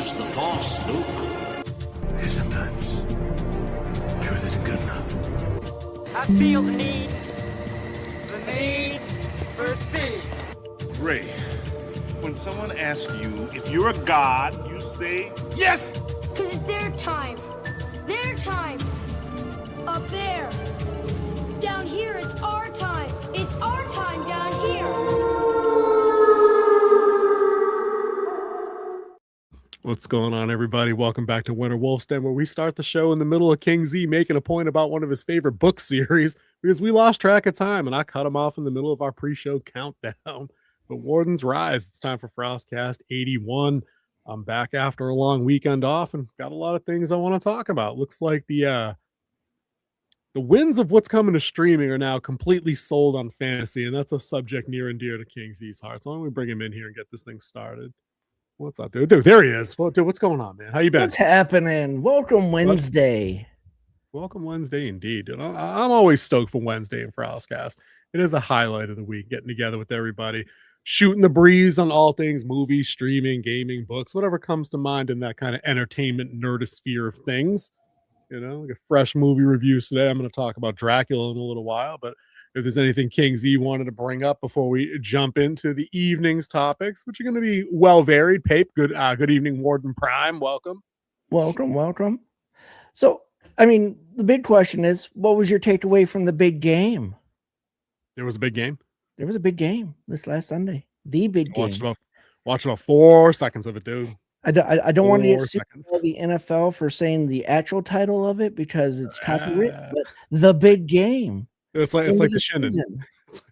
use the Force, Luke. Sometimes truth isn't good enough. I feel the need for speed. Ray, when someone asks you if you're a god, you say yes! Because it's their time. Their time. Up there. Down here, it's our time. It's our time down here. What's going on, everybody? Welcome back to Winter Wolf's Den, where we start the show in the middle of King Z making a point about one of his favorite book series because we lost track of time and I cut him off in the middle of our pre-show countdown. But Wardens Rise, it's time for FrostCast 81. I'm back after a long weekend off and got a lot of things I want to talk about. Looks like the winds of what's coming to streaming are now completely sold on fantasy, and that's a subject near and dear to King Z's heart. So why don't we bring him in here and get this thing started? What's up, dude? Dude, there he is. Well, dude, what's going on, man? How you been? What's happening? Welcome Wednesday. Welcome Wednesday, indeed. Dude, I'm always stoked for Wednesday in FrostCast. It is a highlight of the week, getting together with everybody, shooting the breeze on all things movies, streaming, gaming, books, whatever comes to mind in that kind of entertainment nerdosphere of things. You know, like a fresh movie reviews today. I'm going to talk about Dracula in a little while, but if there's anything King Z wanted to bring up before we jump into the evening's topics, which are going to be well varied. Pape, good evening, Warden Prime. Welcome. Welcome. So, I mean, the big question is, what was your takeaway from the big game? There was a big game. There was a big game this last Sunday. The big game. Watched about 4 seconds of it, dude. I don't want to get sued by the NFL for saying the actual title of it because it's copyright, but the big game. It's like the Shannon.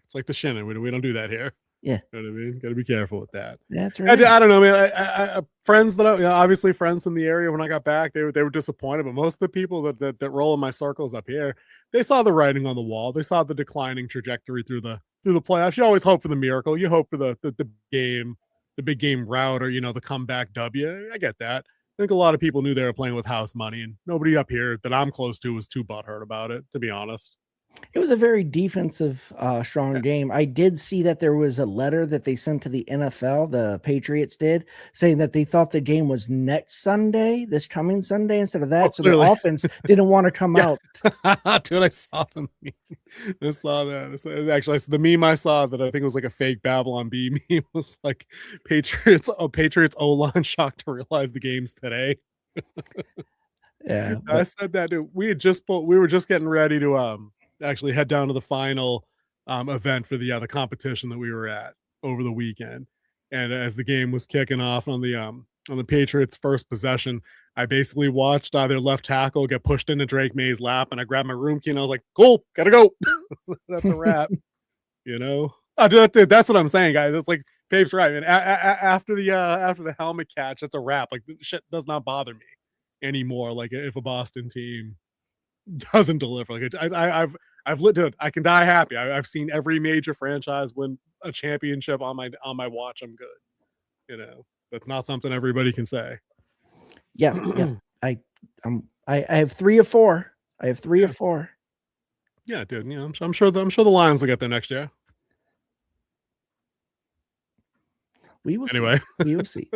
It's like the Shannon. We don't do that here. Yeah. You know what I mean? Got to be careful with that. That's right. I don't know, man. I friends that obviously friends from the area when I got back, they were disappointed, but most of the people that roll in my circles up here, they saw the writing on the wall. They saw the declining trajectory through the playoffs. You always hope for the miracle. You hope for the big game route or, the comeback W. I get that. I think a lot of people knew they were playing with house money, and nobody up here that I'm close to was too butthurt about it, to be honest. It was a very defensive, strong game. I did see that there was a letter that they sent to the NFL, the Patriots did, saying that they thought the game was next Sunday, this coming Sunday, instead of that. So the offense didn't want to come out. Dude, I saw them. I saw that. Actually, the meme I saw that I think was like a fake Babylon Bee meme was like Patriots O-line shocked to realize the game's today. Yeah, I said that, dude. We were just getting ready to actually head down to the final event for the competition that we were at over the weekend. And as the game was kicking off on the Patriots' first possession, I basically watched their left tackle get pushed into Drake May's lap, and I grabbed my room key and I was like, "Cool, gotta go." That's a wrap. That's what I'm saying, guys. It's like Pape's right, man. After the helmet catch, it's a wrap. Like, shit does not bother me anymore. Like, if a Boston team doesn't deliver, like I've lived it. I can die happy. I've seen every major franchise win a championship on my watch. I'm good. That's not something everybody can say. Yeah. I have 3 or 4. I have 3 or 4. Yeah, dude. I'm sure the Lions will get there next year. We will anyway. See. We will see.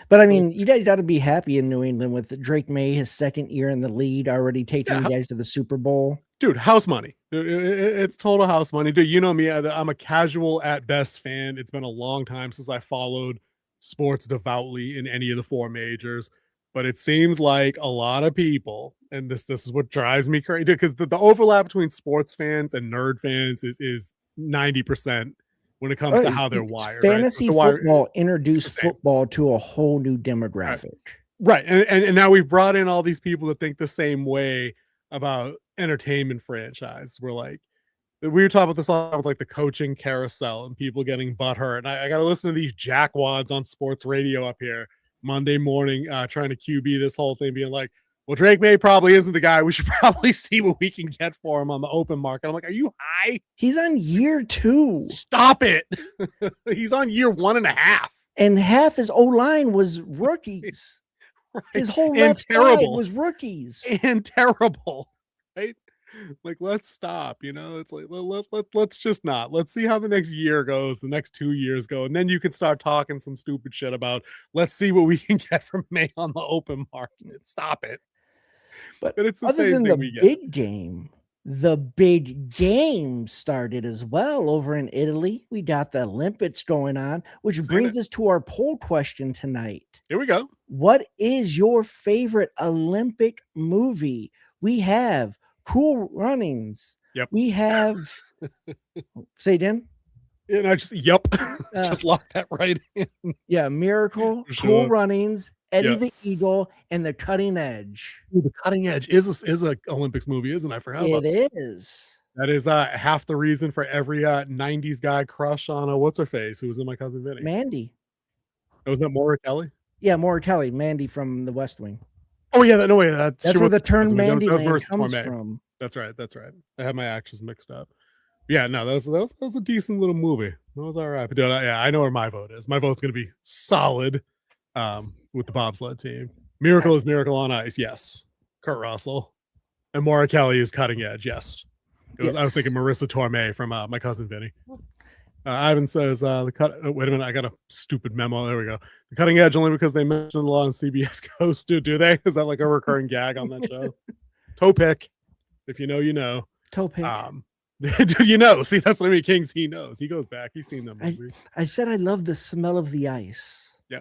But I mean, you guys got to be happy in New England with Drake May, his second year in the lead, already taking you guys to the Super Bowl. Dude, house money. It's total house money. Dude, you know me. I'm a casual at best fan. It's been a long time since I followed sports devoutly in any of the 4 majors. But it seems like a lot of people, and this is what drives me crazy, because the overlap between sports fans and nerd fans is 90%. When it comes to how they're wired. Fantasy football introduced football to a whole new demographic. Right. And now we've brought in all these people that think the same way about entertainment franchise. We were talking about this a lot with like the coaching carousel and people getting butthurt. And I got to listen to these jackwads on sports radio up here Monday morning trying to QB this whole thing, being like, well, Drake May probably isn't the guy. We should probably see what we can get for him on the open market. I'm like, are you high? He's on year 2. Stop it. He's on year 1.5. And half his O-line was rookies. Right. His whole left side was rookies. And terrible. Right? Like, let's stop, it's like let's just not. Let's see how the next year goes, the next 2 years go, and then you can start talking some stupid shit about let's see what we can get from May on the open market. Stop it. But But it's the other same than thing the we get. the big game started as well over in Italy. We got the Olympics going on, which brings us to our poll question tonight. Here we go. What is your favorite Olympic movie? We have Cool Runnings. Yep. We have say again. And I just just lock that right in. Yeah, Miracle, For Cool sure. Runnings, Eddie Yep. the Eagle, and The Cutting Edge. Ooh, The Cutting Edge is a Olympics movie, isn't it? I forgot about that. It is. That is half the reason for every 90s guy crush on what's her face who was in My Cousin Vinny. Mandy. Was that Maura Kelly? Yeah, Maura Kelly, Mandy from The West Wing. Oh yeah, that's where the term Mandy that was Land Marissa comes Tomei. from. That's right. I had my actions mixed up. Yeah, no, that was a decent little movie. That was all right. But dude, I know where my vote is. My vote's gonna be solid with the bobsled team. Miracle is Miracle on Ice, yes. Kurt Russell. And Maura Kelly is Cutting Edge, yes. I was thinking Marissa Tomei from My Cousin Vinny. Ivan says wait a minute, I got a stupid memo. There we go. The Cutting Edge only because they mentioned a lot on CBS Ghost. Do they? Is that like a recurring gag on that show? Toe pick. If you know, you know. Toe pick. Dude, you know. See, that's what I mean. Kings, he knows. He goes back. He's seen them movies. I said I love the smell of the ice. Yeah.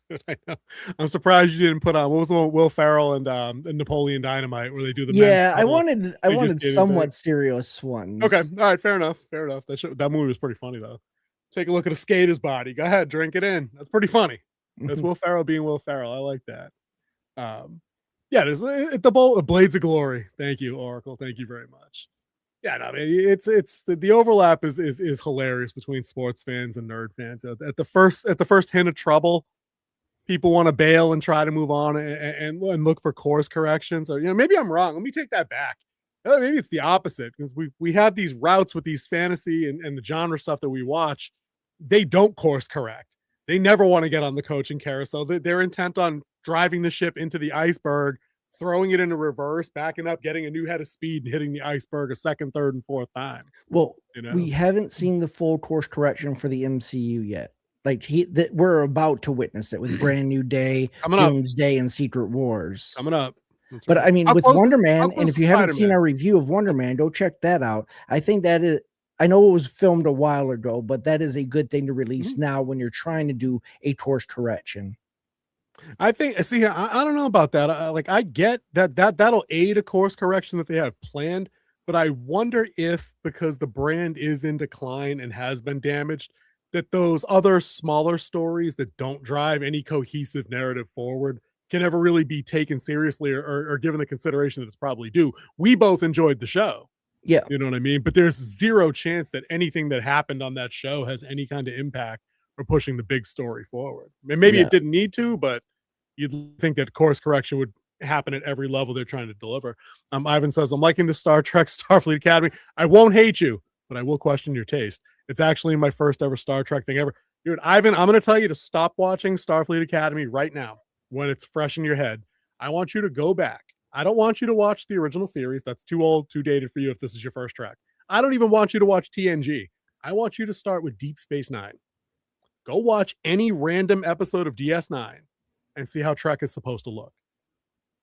Dude, I know. I'm surprised you didn't put on what was the one with Will Ferrell and Napoleon Dynamite where they do the I wanted somewhat serious ones. Okay. All right, fair enough. That movie was pretty funny though. Take a look at a skater's body. Go ahead, drink it in. That's pretty funny. That's Will Ferrell being Will Ferrell. I like that. Yeah, there's the Blades of Glory. Thank you, Oracle. Thank you very much. Yeah, no, I mean, it's the overlap is hilarious between sports fans and nerd fans. At the first hint of trouble, people want to bail and try to move on and look for course corrections. Or maybe I'm wrong. Let me take that back. Maybe it's the opposite because we have these routes with these fantasy and the genre stuff that we watch. They don't course correct. They never want to get on the coaching carousel. They're intent on driving the ship into the iceberg, throwing it into reverse, backing up, getting a new head of speed, and hitting the iceberg a second, third, and fourth time. Well, we haven't seen the full course correction for the MCU yet. Like we're about to witness it with Brand New Day, Doomsday, and Secret Wars coming up. But I mean, with Wonder Man, and if you haven't seen our review of Wonder Man, go check that out. I think that is. I know it was filmed a while ago, but that is a good thing to release now when you're trying to do a course correction. I think. See, I don't know about that. I get that'll aid a course correction that they have planned, but I wonder if because the brand is in decline and has been damaged, that those other smaller stories that don't drive any cohesive narrative forward can ever really be taken seriously or given the consideration that it's probably due. We both enjoyed the show. Yeah. You know what I mean? But there's zero chance that anything that happened on that show has any kind of impact or pushing the big story forward. I mean, maybe it didn't need to, but you'd think that course correction would happen at every level they're trying to deliver. Ivan says, I'm liking the Star Trek Starfleet Academy. I won't hate you, but I will question your taste. It's actually my first ever Star Trek thing ever. Dude, Ivan, I'm going to tell you to stop watching Starfleet Academy right now when it's fresh in your head. I want you to go back. I don't want you to watch the original series. That's too old, too dated for you if this is your first Trek. I don't even want you to watch TNG. I want you to start with Deep Space Nine. Go watch any random episode of DS9 and see how Trek is supposed to look.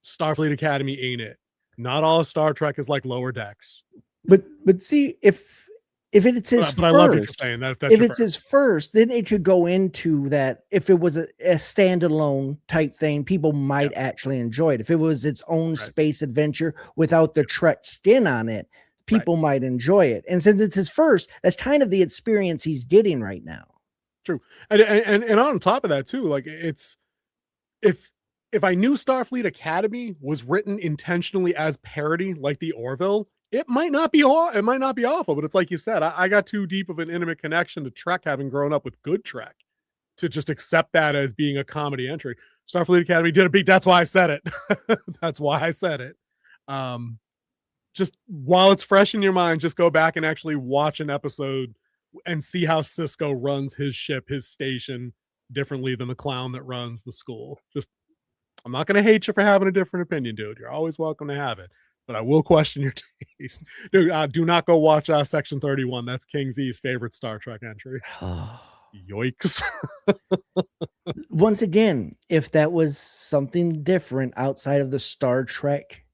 Starfleet Academy ain't it. Not all of Star Trek is like Lower Decks. But see, if it's his first, I love you for saying that. If it's his first, then it could go into that. If it was a standalone type thing, people might actually enjoy it. If it was its own space adventure without the Trek skin on it, people might enjoy it. And since it's his first, that's kind of the experience he's getting right now. True. And on top of that too, like it's if I knew Starfleet Academy was written intentionally as parody, like the Orville, it might not be awful, but it's like you said, I got too deep of an intimate connection to Trek, having grown up with good Trek, to just accept that as being a comedy entry. Starfleet Academy did a beat. That's why I said it. That's why I said it. Just while it's fresh in your mind, just go back and actually watch an episode and see how Cisco runs his ship, his station, differently than the clown that runs the school. I'm not going to hate you for having a different opinion, dude. You're always welcome to have it. but I will question your taste. Dude, do not go watch Section 31. That's King Z's favorite Star Trek entry. Yoicks. Once again, if that was something different outside of the Star Trek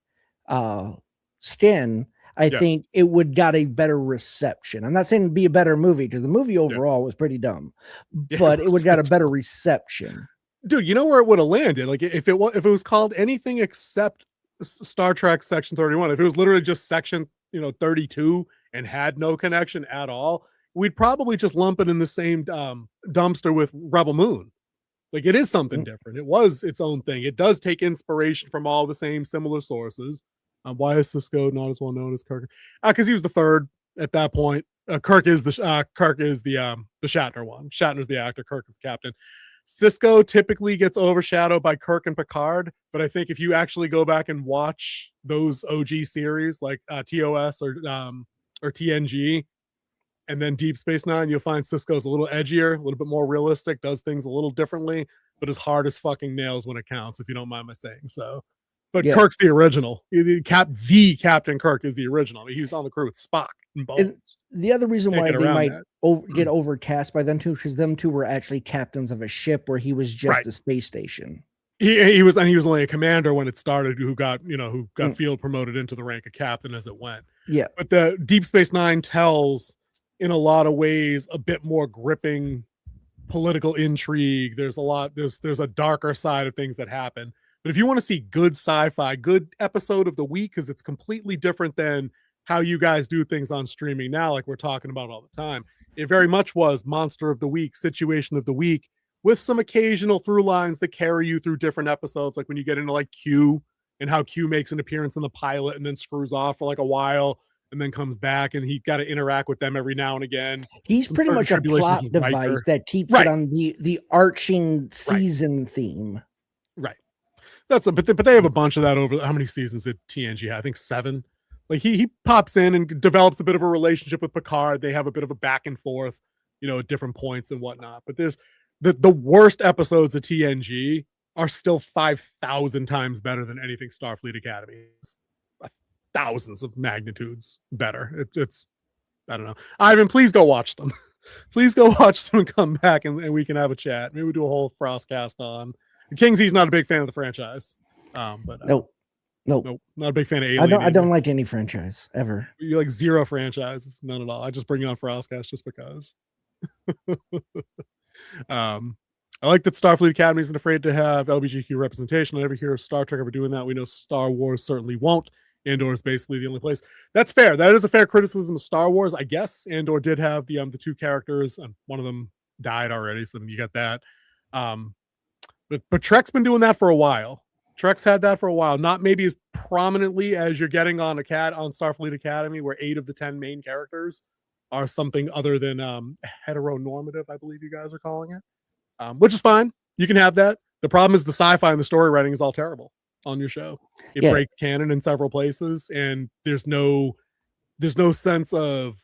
skin, I think it would got a better reception. I'm not saying it'd be a better movie because the movie overall was pretty dumb, but it would got a better reception. Dude, you know where it would have landed? Like if it was called anything except Star Trek Section 31, if it was literally just Section 32 and had no connection at all, we'd probably just lump it in the same dumpster with Rebel Moon. Like it is something different. It was its own thing. It does take inspiration from all the same similar sources. Why is Sisko not as well known as Kirk? Because he was the third at that point. Kirk is the Shatner one. Shatner's the actor. Kirk is the captain. Sisko typically gets overshadowed by Kirk and Picard, but I think if you actually go back and watch those OG series like TOS or TNG, and then Deep Space Nine, you'll find Sisko's a little edgier, a little bit more realistic, does things a little differently, but as hard as fucking nails when it counts, if you don't mind my saying so. But Kirk's the original. The Captain Kirk is the original. I mean, he was on the crew with Spock and Baldurs. The other reason why they might get overcast by them too, because them two were actually captains of a ship where he was just a space station. He was only a commander when it started, who got field promoted into the rank of captain as it went. Yeah. But the Deep Space Nine tells in a lot of ways a bit more gripping political intrigue. There's a darker side of things that happen. But if you want to see good sci-fi, good episode of the week, because it's completely different than how you guys do things on streaming now, like we're talking about all the time. It very much was monster of the week, situation of the week, with some occasional through lines that carry you through different episodes. Like when you get into like Q and how Q makes an appearance in the pilot and then screws off for like a while and then comes back and he got to interact with them every now and again. He's pretty much a plot device that keeps it on the arching season theme. Right. But they have a bunch of that over how many seasons did TNG have? I think 7. Like he pops in and develops a bit of a relationship with Picard. They have a bit of a back and forth, at different points and whatnot. But there's the worst episodes of TNG are still 5,000 times better than anything Starfleet Academy is. Thousands of magnitudes better. It's I don't know. Ivan, please go watch them. Please go watch them and come back and we can have a chat. Maybe we'll do a whole FrostCast on. Kingsley's not a big fan of the franchise. But nope, not a big fan of Alien. I don't like any franchise ever. You like zero franchises? None at all. I just bring you on FrostCast just because. I like that Starfleet Academy isn't afraid to have LGBTQ representation. I never hear of Star Trek ever doing that. We know Star Wars certainly won't. Andor is basically the only place. That's fair. That is a fair criticism of Star Wars, I guess. Andor did have the 2 characters, and one of them died already, so you got that. But Trek's been doing that for a while. Trek's had that for a while, not maybe as prominently as you're getting on Starfleet Academy, where 8 of the 10 main characters are something other than heteronormative, I believe you guys are calling it, which is fine. You can have that. The problem is the sci-fi and the story writing is all terrible on your show. It breaks canon in several places, and there's no sense of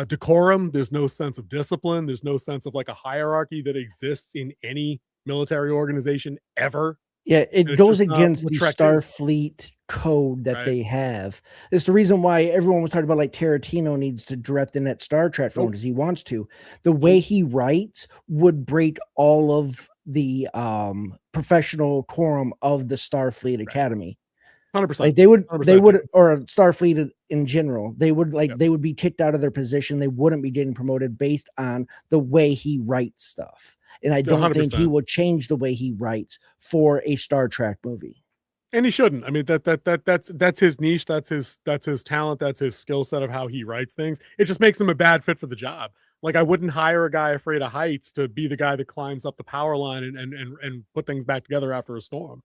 decorum. There's no sense of discipline. There's no sense of like a hierarchy that exists in any military organization ever. Yeah, it goes against the Starfleet code that they have. It's the reason why everyone was talking about like Tarantino needs to direct the next Star Trek film because he wants to. The way he writes would break all of the professional quorum of the Starfleet Academy. 100%. Like they would, or Starfleet in general, they would be kicked out of their position. They wouldn't be getting promoted based on the way he writes stuff. And I don't 100%. Think he will change the way he writes for a Star Trek movie. And he shouldn't. I mean, that's his niche. That's his talent. That's his skill set of how he writes things. It just makes him a bad fit for the job. Like I wouldn't hire a guy afraid of heights to be the guy that climbs up the power line and put things back together after a storm.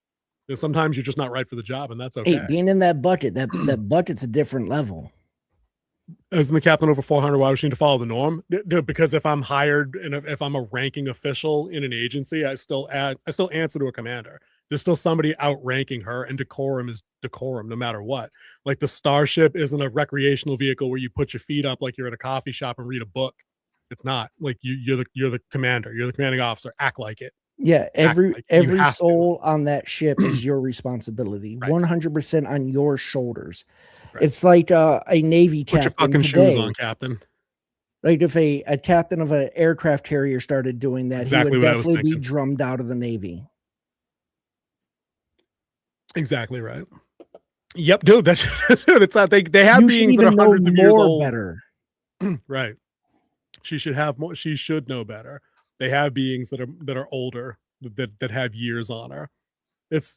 You know, sometimes you're just not right for the job, and that's okay. Hey, being in that bucket, that bucket's a different level. Isn't the captain over 400? Why would she need to follow the norm? Because if I'm hired and if I'm a ranking official in an agency, I still answer to a commander. There's still somebody outranking her, and decorum is decorum no matter what. Like the Starship isn't a recreational vehicle where you put your feet up like you're at a coffee shop and read a book. It's not. Like you're the commander. You're the commanding officer. Act like it. Yeah, every like you have to. soul on that ship is your responsibility. Right. 100% on your shoulders. Right. It's like a Navy Put your captain fucking shoes today. on, Captain. Like if a captain of an aircraft carrier started doing that, Exactly he would what I was definitely be thinking. drummed out of the Navy. Exactly right. Yep, dude. That's dude. It's they have You should beings that even are know hundreds of years more old. better. Right. She should have more. She should know better. They have beings that are older that have years on her.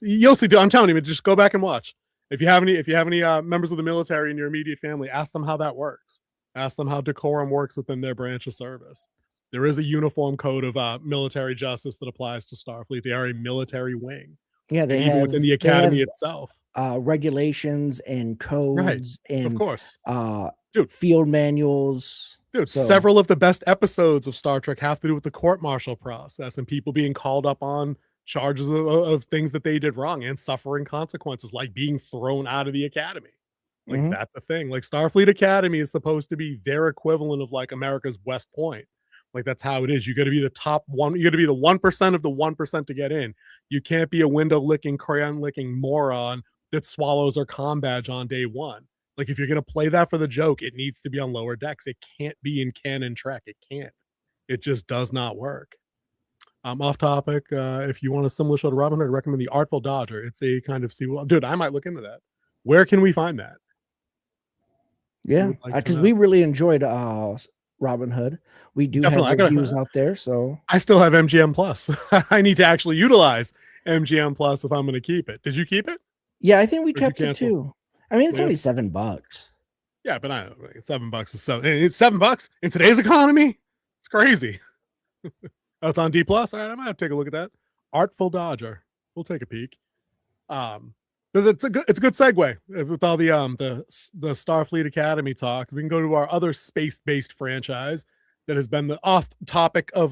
You'll see. I'm telling you, just go back and watch. If you have any members of the military in your immediate family, ask them how that works. Ask them how decorum works within their branch of service. There is a uniform code of military justice that applies to Starfleet. They are a military wing. Yeah, they and have even within the academy itself. Regulations and codes and of course, dude, field manuals. Dude, several of the best episodes of Star Trek have to do with the court-martial process and people being called up on charges of things that they did wrong and suffering consequences, like being thrown out of the academy. Like that's a thing. Like Starfleet Academy is supposed to be their equivalent of like America's West Point. Like that's how it is. You got to be the top one. You got to be the 1% of the 1% to get in. You can't be a window licking, crayon licking moron that swallows her comm badge on day one. Like if you're going to play that for the joke, it needs to be on lower decks. It can't be in canon Trek. It can't. It just does not work. Off topic. If you want a similar show to Robin Hood, I recommend The Artful Dodger. It's a kind of dude, I might look into that. Where can we find that? Yeah, because we really enjoyed Robin Hood. We do have reviews out there, so I still have MGM Plus. I need to actually utilize MGM Plus if I'm going to keep it. Did you keep it? Yeah, I think we kept it too. I mean, it's only $7. Yeah, but I don't know. $7 is so. It's $7 in today's economy. It's crazy. Oh, it's on D Plus. All right, I might have to take a look at that. Artful Dodger. We'll take a peek. It's a good segue with all the Starfleet Academy talk. We can go to our other space-based franchise that has been the off topic of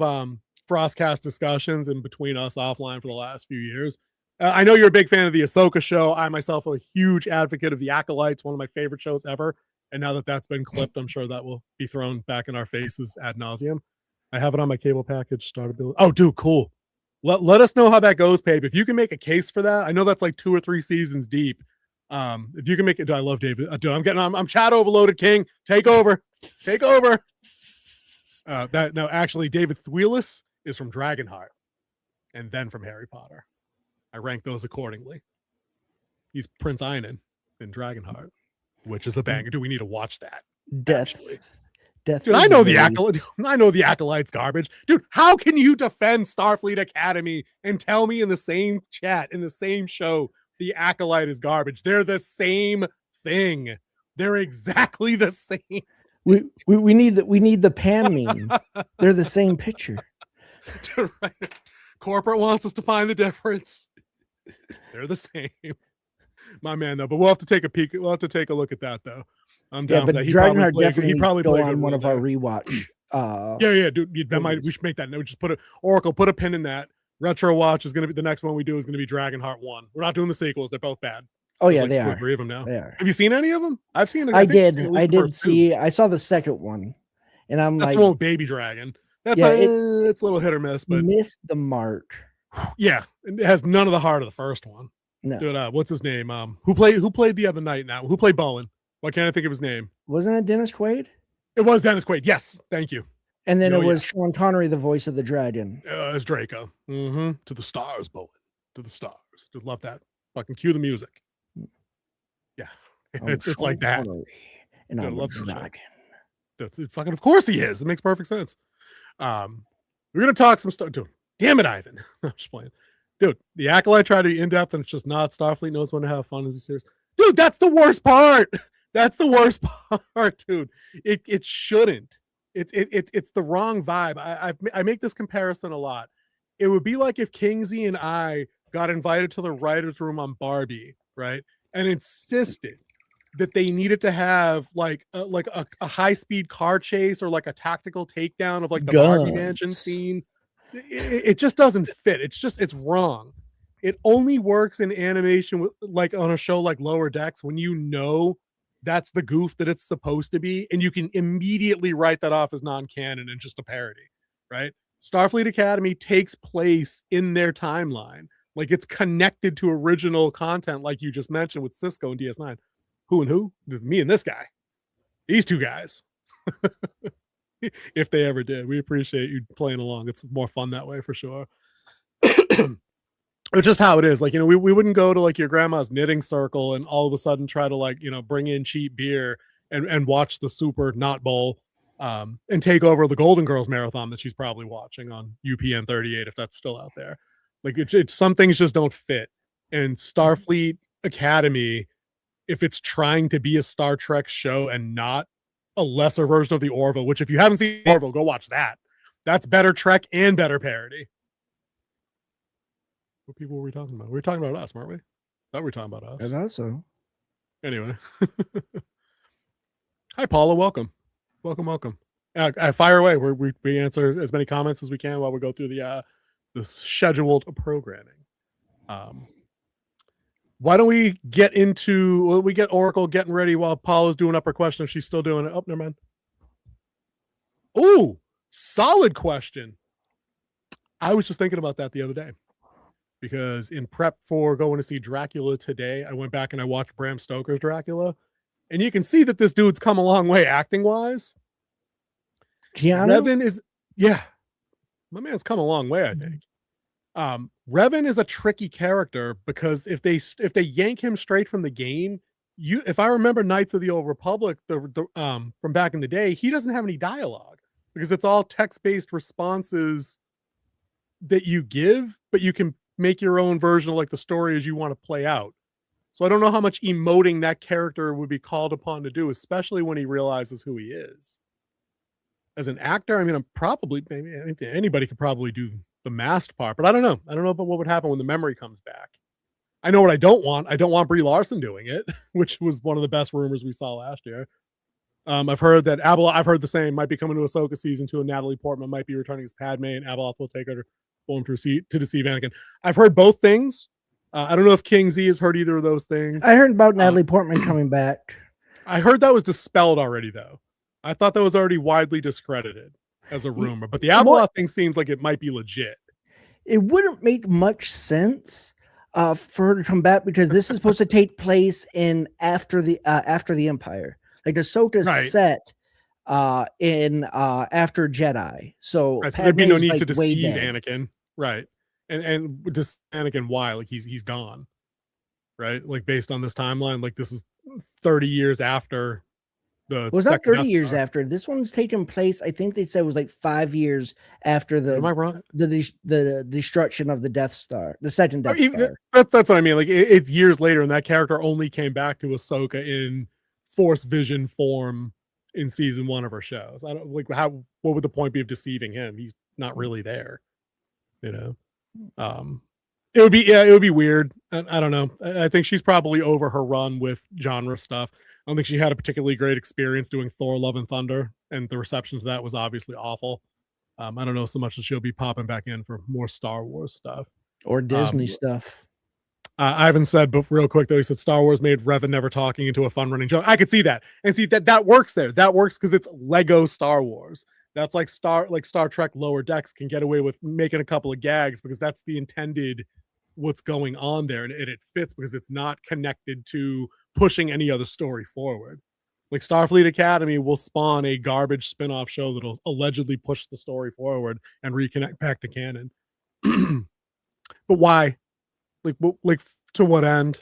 FrostCast discussions in between us offline for the last few years. I know you're a big fan of the Ahsoka show. I myself am a huge advocate of the Acolytes, one of my favorite shows ever. And now that that's been clipped, I'm sure that will be thrown back in our faces ad nauseum. I have it on my cable package. Startability. Oh, dude, cool. Let us know how that goes, Pape. If you can make a case for that, I know that's like 2 or 3 seasons deep. If you can make it, dude, I love David. Dude, I'm chat overloaded, King. Take over. Actually, David Thewlis is from Dragonheart, and then from Harry Potter. I rank those accordingly. He's Prince Einan in Dragonheart, which is a banger. Do we need to watch that? Death. Dude, I know the Acolyte. I know the Acolyte's garbage. Dude, how can you defend Starfleet Academy and tell me in the same chat, in the same show, the Acolyte is garbage? They're the same thing. They're exactly the same. We need the pan meme. They're the same picture. Dude, right. Corporate wants us to find the difference. They're the same. My man, though. But we'll have to take a peek. We'll have to take a look at that, though. I'm down for that. Dragonheart definitely played on one of our rewatch. Yeah, dude. We should make that note. Just put a pin in that. Retro Watch is going to be the next one we do is going to be Dragonheart 1. We're not doing the sequels. They're both bad. Oh yeah, they are. 3 of them now. They are. Have you seen any of them? I've seen. I did see. I saw the second one, and that's the one with Baby Dragon. That's it's a little hit or miss, but missed the mark. Yeah, it has none of the heart of the first one. No. Dude, what's his name? Who played the other night now? Who played Bowen? Why can't I think of his name? Wasn't it Dennis Quaid? It was Dennis Quaid. Yes, thank you. And then it was Sean Connery, the voice of the dragon. It's Draco. To the stars, Bowen. To the stars. Dude, love that. Fucking cue the music. Yeah, it's like that. Connery, and I love the dragon. Fucking, of course he is. It makes perfect sense. We're gonna talk some stuff. Dude, damn it, Ivan. I'm just playing. Dude, the Acolyte tried to be in depth, and it's just not. Starfleet knows when to have fun and be serious. Dude, that's the worst part. That's the worst part, dude. It shouldn't. It's the wrong vibe. I make this comparison a lot. It would be like if Kingsley and I got invited to the writer's room on Barbie, right? And insisted that they needed to have like a high-speed car chase or like a tactical takedown of like the Barbie mansion scene. It just doesn't fit. It's wrong. It only works in animation like on a show like Lower Decks when you know that's the goof that it's supposed to be, and you can immediately write that off as non-canon and just a parody, right? Starfleet Academy takes place in their timeline. Like it's connected to original content, like you just mentioned with Cisco and DS9. Who and who? Me and this guy. These two guys. If they ever did. We appreciate you playing along. It's more fun that way for sure. It's just how it is. Like, we wouldn't go to like your grandma's knitting circle and all of a sudden try to like, bring in cheap beer and watch the Super Knot Bowl and take over the Golden Girls marathon that she's probably watching on UPN 38 if that's still out there. Like some things just don't fit. And Starfleet Academy, if it's trying to be a Star Trek show and not a lesser version of the Orville, which if you haven't seen Orville, go watch that. That's better Trek and better parody. What people were we talking about? We were talking about us, weren't we? Thought we were talking about us. I thought so. Anyway. Hi, Paula. Welcome. Welcome. Fire away. We answer as many comments as we can while we go through the scheduled programming. Why don't we get into, we get Oracle getting ready while Paula's doing up her question if she's still doing it. Oh, never mind. Ooh, solid question. I was just thinking about that the other day because in prep for going to see Dracula today, I went back and I watched Bram Stoker's Dracula, and you can see that this dude's come a long way acting wise. Revan is, my man's come a long way, I think. Revan is a tricky character because if they yank him straight from the game, if I remember Knights of the Old Republic, from back in the day, he doesn't have any dialogue because it's all text-based responses that you give, but you can make your own version of like the story as you want to play out. So I don't know how much emoting that character would be called upon to do, especially when he realizes who he is. As an actor, I mean, maybe anybody could probably do the masked part, but I don't know about what would happen when the memory comes back. I know what I don't want. I don't want Brie Larson doing it, which was one of the best rumors we saw last year. I've heard that I've heard the same, might be coming to Ahsoka season 2 and Natalie Portman might be returning as Padme and Abeloth will take her home to deceive Anakin. I've heard both things. I don't know if King Z has heard either of those things. I heard about Natalie Portman coming back. I heard that was dispelled already though. I thought that was already widely discredited as a rumor, but the Abeloth thing seems like it might be legit. It wouldn't make much sense for her to come back because this is supposed to take place in after the Empire. Like Ahsoka's set in after Jedi, so, so there'd be no need to deceive Anakin, right? And just Anakin, why? Like he's gone, right? Like based on this timeline, like this is 30 years after. Was not 30 years after. This one's taken place. I think they said it was like 5 years after the. Am I wrong? The destruction of the Death Star, the second Death Star. That's what I mean. Like it's years later, and that character only came back to Ahsoka in Force Vision form in season 1 of her shows. I don't like what would the point be of deceiving him? He's not really there, It would be weird. I don't know. I think she's probably over her run with genre stuff. I don't think she had a particularly great experience doing Thor: Love and Thunder, and the reception to that was obviously awful. I don't know so much that she'll be popping back in for more Star Wars stuff or Disney stuff. Ivan said, but real quick though, he said Star Wars made Revan never talking into a fun running joke. I could see that, and see that works there. That works because it's Lego Star Wars. That's like Star Trek Lower Decks can get away with making a couple of gags because that's the intended what's going on there, and it fits because it's not connected to pushing any other story forward. Like Starfleet Academy will spawn a garbage spin-off show that'll allegedly push the story forward and reconnect back to canon. But why? Like to what end?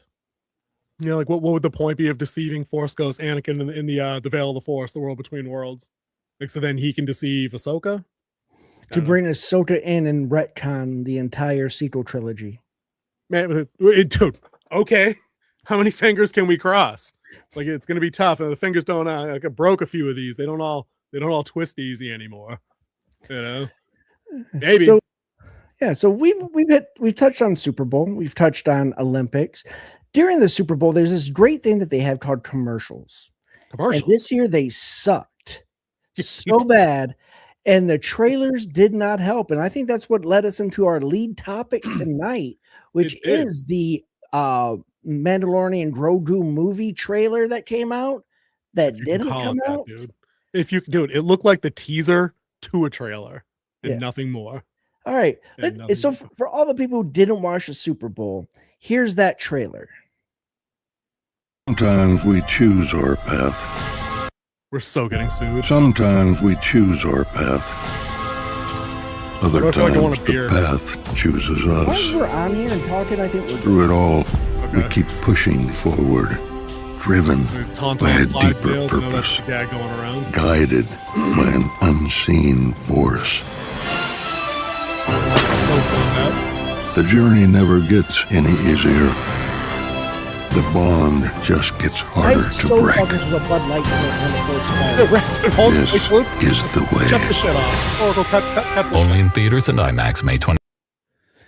Like what would the point be of deceiving Force Ghost Anakin in the Veil of the Force, the world between worlds? Like so then he can deceive Ahsoka? To bring Ahsoka in and retcon the entire sequel trilogy. Man, dude, okay. How many fingers can we cross? Like it's going to be tough, and the fingers don't. I broke a few of these. They don't all twist easy anymore. Maybe. So we've touched on Super Bowl. We've touched on Olympics. During the Super Bowl, there's this great thing that they have called commercials. And this year they sucked so bad, and the trailers did not help. And I think that's what led us into our lead topic tonight, which is the Mandalorian and Grogu movie trailer that came out that didn't come out. Dude. If you do it, it looked like the teaser to a trailer. and nothing more. All right. And nothing So more. for all the people who didn't watch the Super Bowl, here's that trailer. Sometimes we choose our path. We're so getting sued. Sometimes we choose our path. Other I feel like I want times a the beer. path chooses Once us. we're on here and talking, I think we're Through it all, we Okay. keep pushing forward, driven Tauntaun, by a Clydesdales, deeper you know, that's purpose, the gag going around. guided by an unseen force. The journey never gets any easier. The bond just gets I harder to so break. thought this was a Bud Light when it first started. This is the way. Shut the shit off. Oracle, cut the Only in theaters and IMAX May 20.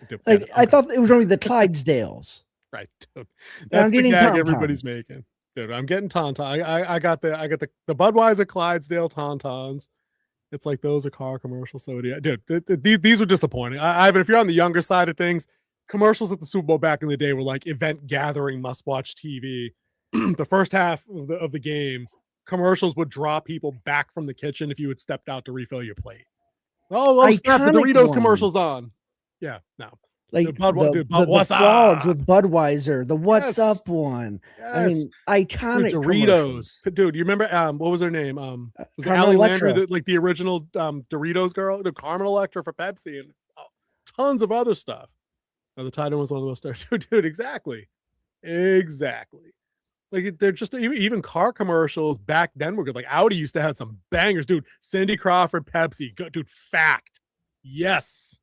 shit. Like, I thought it was only the Clydesdales. Right, dude. I'm That's the getting gag Tauntauns. everybody's making. Dude, I'm getting Tauntaun. I got the Budweiser Clydesdale Tauntauns. It's like those are car commercials. So yeah, dude, these were disappointing. Ivan, if you're on the younger side of things, commercials at the Super Bowl back in the day were like event gathering, must watch TV. The first half of the game, commercials would draw people back from the kitchen if you had stepped out to refill your plate. Oh, snap! The Iconic Doritos commercials ones. on. Yeah, no. Like The Bud- the what's frogs up? with Budweiser, the What's Yes. Up one. I Yes. mean, iconic Dude, commercials. Doritos. Dude, you remember what was her name? Was it Carmen Ali Landry, Electra. like the original Doritos girl? The Carmen Electra for Pepsi and tons of other stuff. Now, the Titan was one of the most dude, exactly. Like they're just even car commercials back then were good. Like Audi used to have some bangers, dude. Cindy Crawford, Pepsi, good, dude. Fact, yes,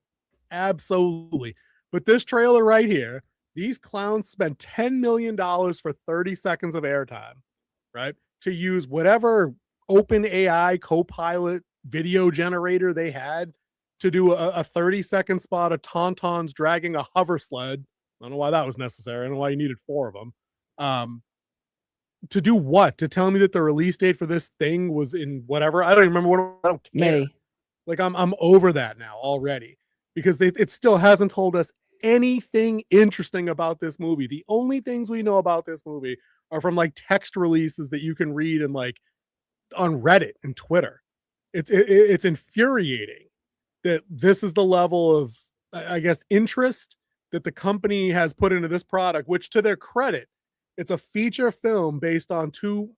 absolutely. But this trailer right here, these clowns spent $10 million for 30 seconds of airtime, right? To use whatever open AI Copilot video generator they had to do a 30-second spot of Tauntauns dragging a hover sled. I don't know why that was necessary. I don't know why you needed 4 of them. To do what? To tell me that the release date for this thing was in whatever? I don't even remember what. I don't care. May. Like I'm over that now already because it still hasn't told us anything interesting about this movie. The only things we know about this movie are from like text releases that you can read and like on Reddit and Twitter. It's infuriating that this is the level of, I guess, interest that the company has put into this product, which to their credit, it's a feature film based on 2,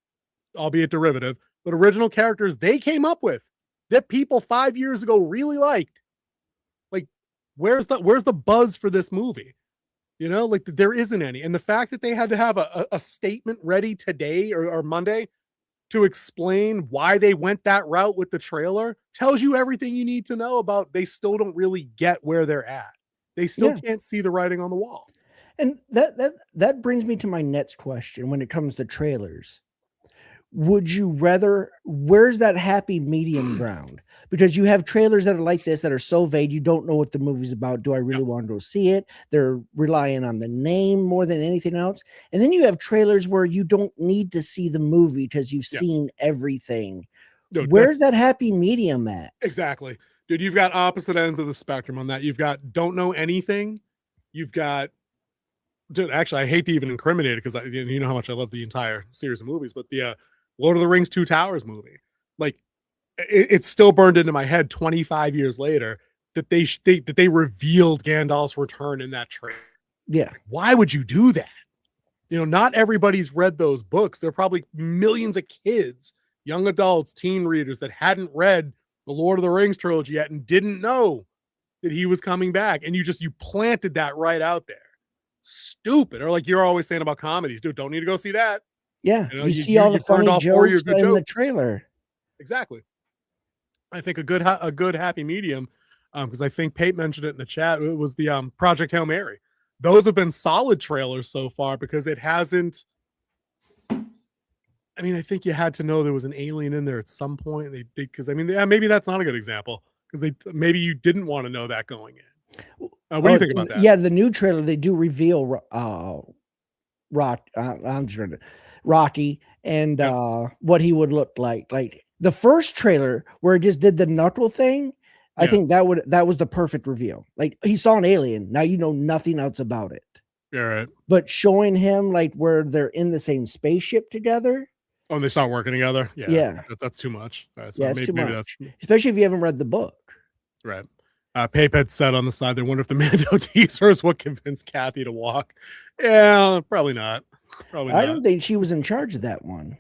albeit derivative, but original characters they came up with that people 5 years ago really liked. Like, where's the buzz for this movie? You know, like there isn't any. And the fact that they had to have a statement ready today or Monday to explain why they went that route with the trailer tells you everything you need to know about they still don't really get where they're at. They still can't see the writing on the wall. And that brings me to my next question when it comes to trailers. Would you rather, where's that happy medium ground? Because you have trailers that are like this that are so vague, you don't know what the movie's about. Do I really want to go see it? They're relying on the name more than anything else. And then you have trailers where you don't need to see the movie because you've seen everything. Dude, where's that happy medium at? Exactly. Dude, you've got opposite ends of the spectrum on that. You've got don't know anything. You've got, dude, actually, I hate to even incriminate it because you know how much I love the entire series of movies, but the Lord of the Rings 2 Towers movie, like it's still burned into my head 25 years later that they revealed Gandalf's return in that trailer. Yeah. Why would you do that? You know, not everybody's read those books. There are probably millions of kids, young adults, teen readers that hadn't read the Lord of the Rings trilogy yet and didn't know that he was coming back. And you planted that right out there. Stupid. Or like you're always saying about comedies, dude, don't need to go see that. Yeah. You know, you see all the turned funny off 4 of your jokes good in the jokes. trailer. Exactly. I think a good happy medium, because I think Pate mentioned it in the chat, it was the Project Hail Mary. Those have been solid trailers so far because it hasn't. I mean, I think you had to know there was an alien in there at some point. Because I mean, maybe that's not a good example because maybe you didn't want to know that going in. What do you think about that? Yeah, the new trailer they do reveal Rocky and what he would look like. Like the first trailer where it just did the knuckle thing, I think that was the perfect reveal. Like he saw an alien. Now you know nothing else about it. Yeah, right. But showing him like where they're in the same spaceship together. Oh, and they start working together. Yeah. That's too much. So it's too much. Especially if you haven't read the book. Right. Pape had said on the side, they wonder if the Mando teaser is what convinced Kathy to walk. Yeah, probably not. Probably I not. don't think she was in charge of that one.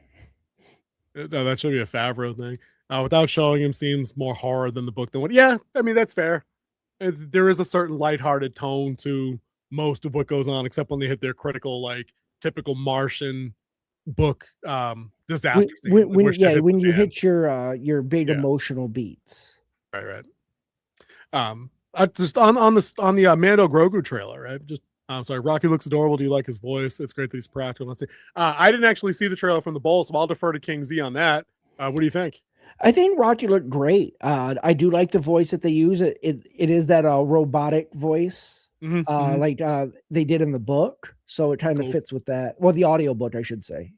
No, that should be a Favreau thing. Without showing him seems more horror than the book than what. Yeah, I mean, that's fair. There is a certain lighthearted tone to most of what goes on, except when they hit their critical, like typical Martian book disaster scenes. When you hit your big emotional beats. Right. Just on the Mando Grogu trailer, right? Just I'm sorry, Rocky looks adorable. Do you like his voice? It's great that he's practical. Let's see. I didn't actually see the trailer from the bowl, so I'll defer to King Z on that. What do you think? I think Rocky looked great. I do like the voice that they use. It is that robotic voice, like they did in the book. So it kind of fits with that. Well, the audio book, I should say.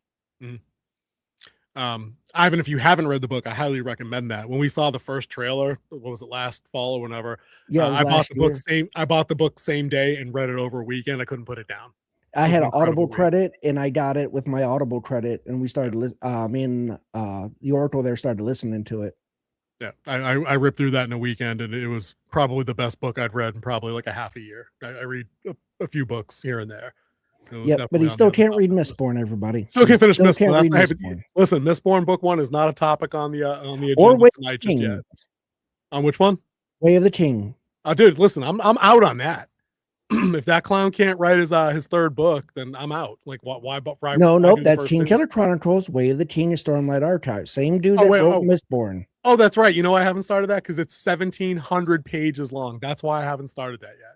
Ivan, if you haven't read the book, I highly recommend that. When we saw the first trailer, what was it, last fall or whenever? Yeah, I bought the book same day and read it over a weekend. I couldn't put it down. I had an Audible credit, and I got it with my Audible credit, and we started. The Oracle there started listening to it. Yeah, I ripped through that in a weekend, and it was probably the best book I'd read in probably like a half a year. I read a few books here and there. Yeah, but he still can't read Mistborn, everybody. Still can't finish Mistborn. Listen, Mistborn book 1 is not a topic on the agenda or Way tonight just yet. On which one? Way of the King. Dude, listen, I'm out on that. If that clown can't write his third book, then I'm out. Like, why? No, that's King Killer Chronicles, Way of the King, and Stormlight Archive. Same dude that wrote Mistborn. Oh, that's right. You know, I haven't started that because it's 1,700 pages long. That's why I haven't started that yet.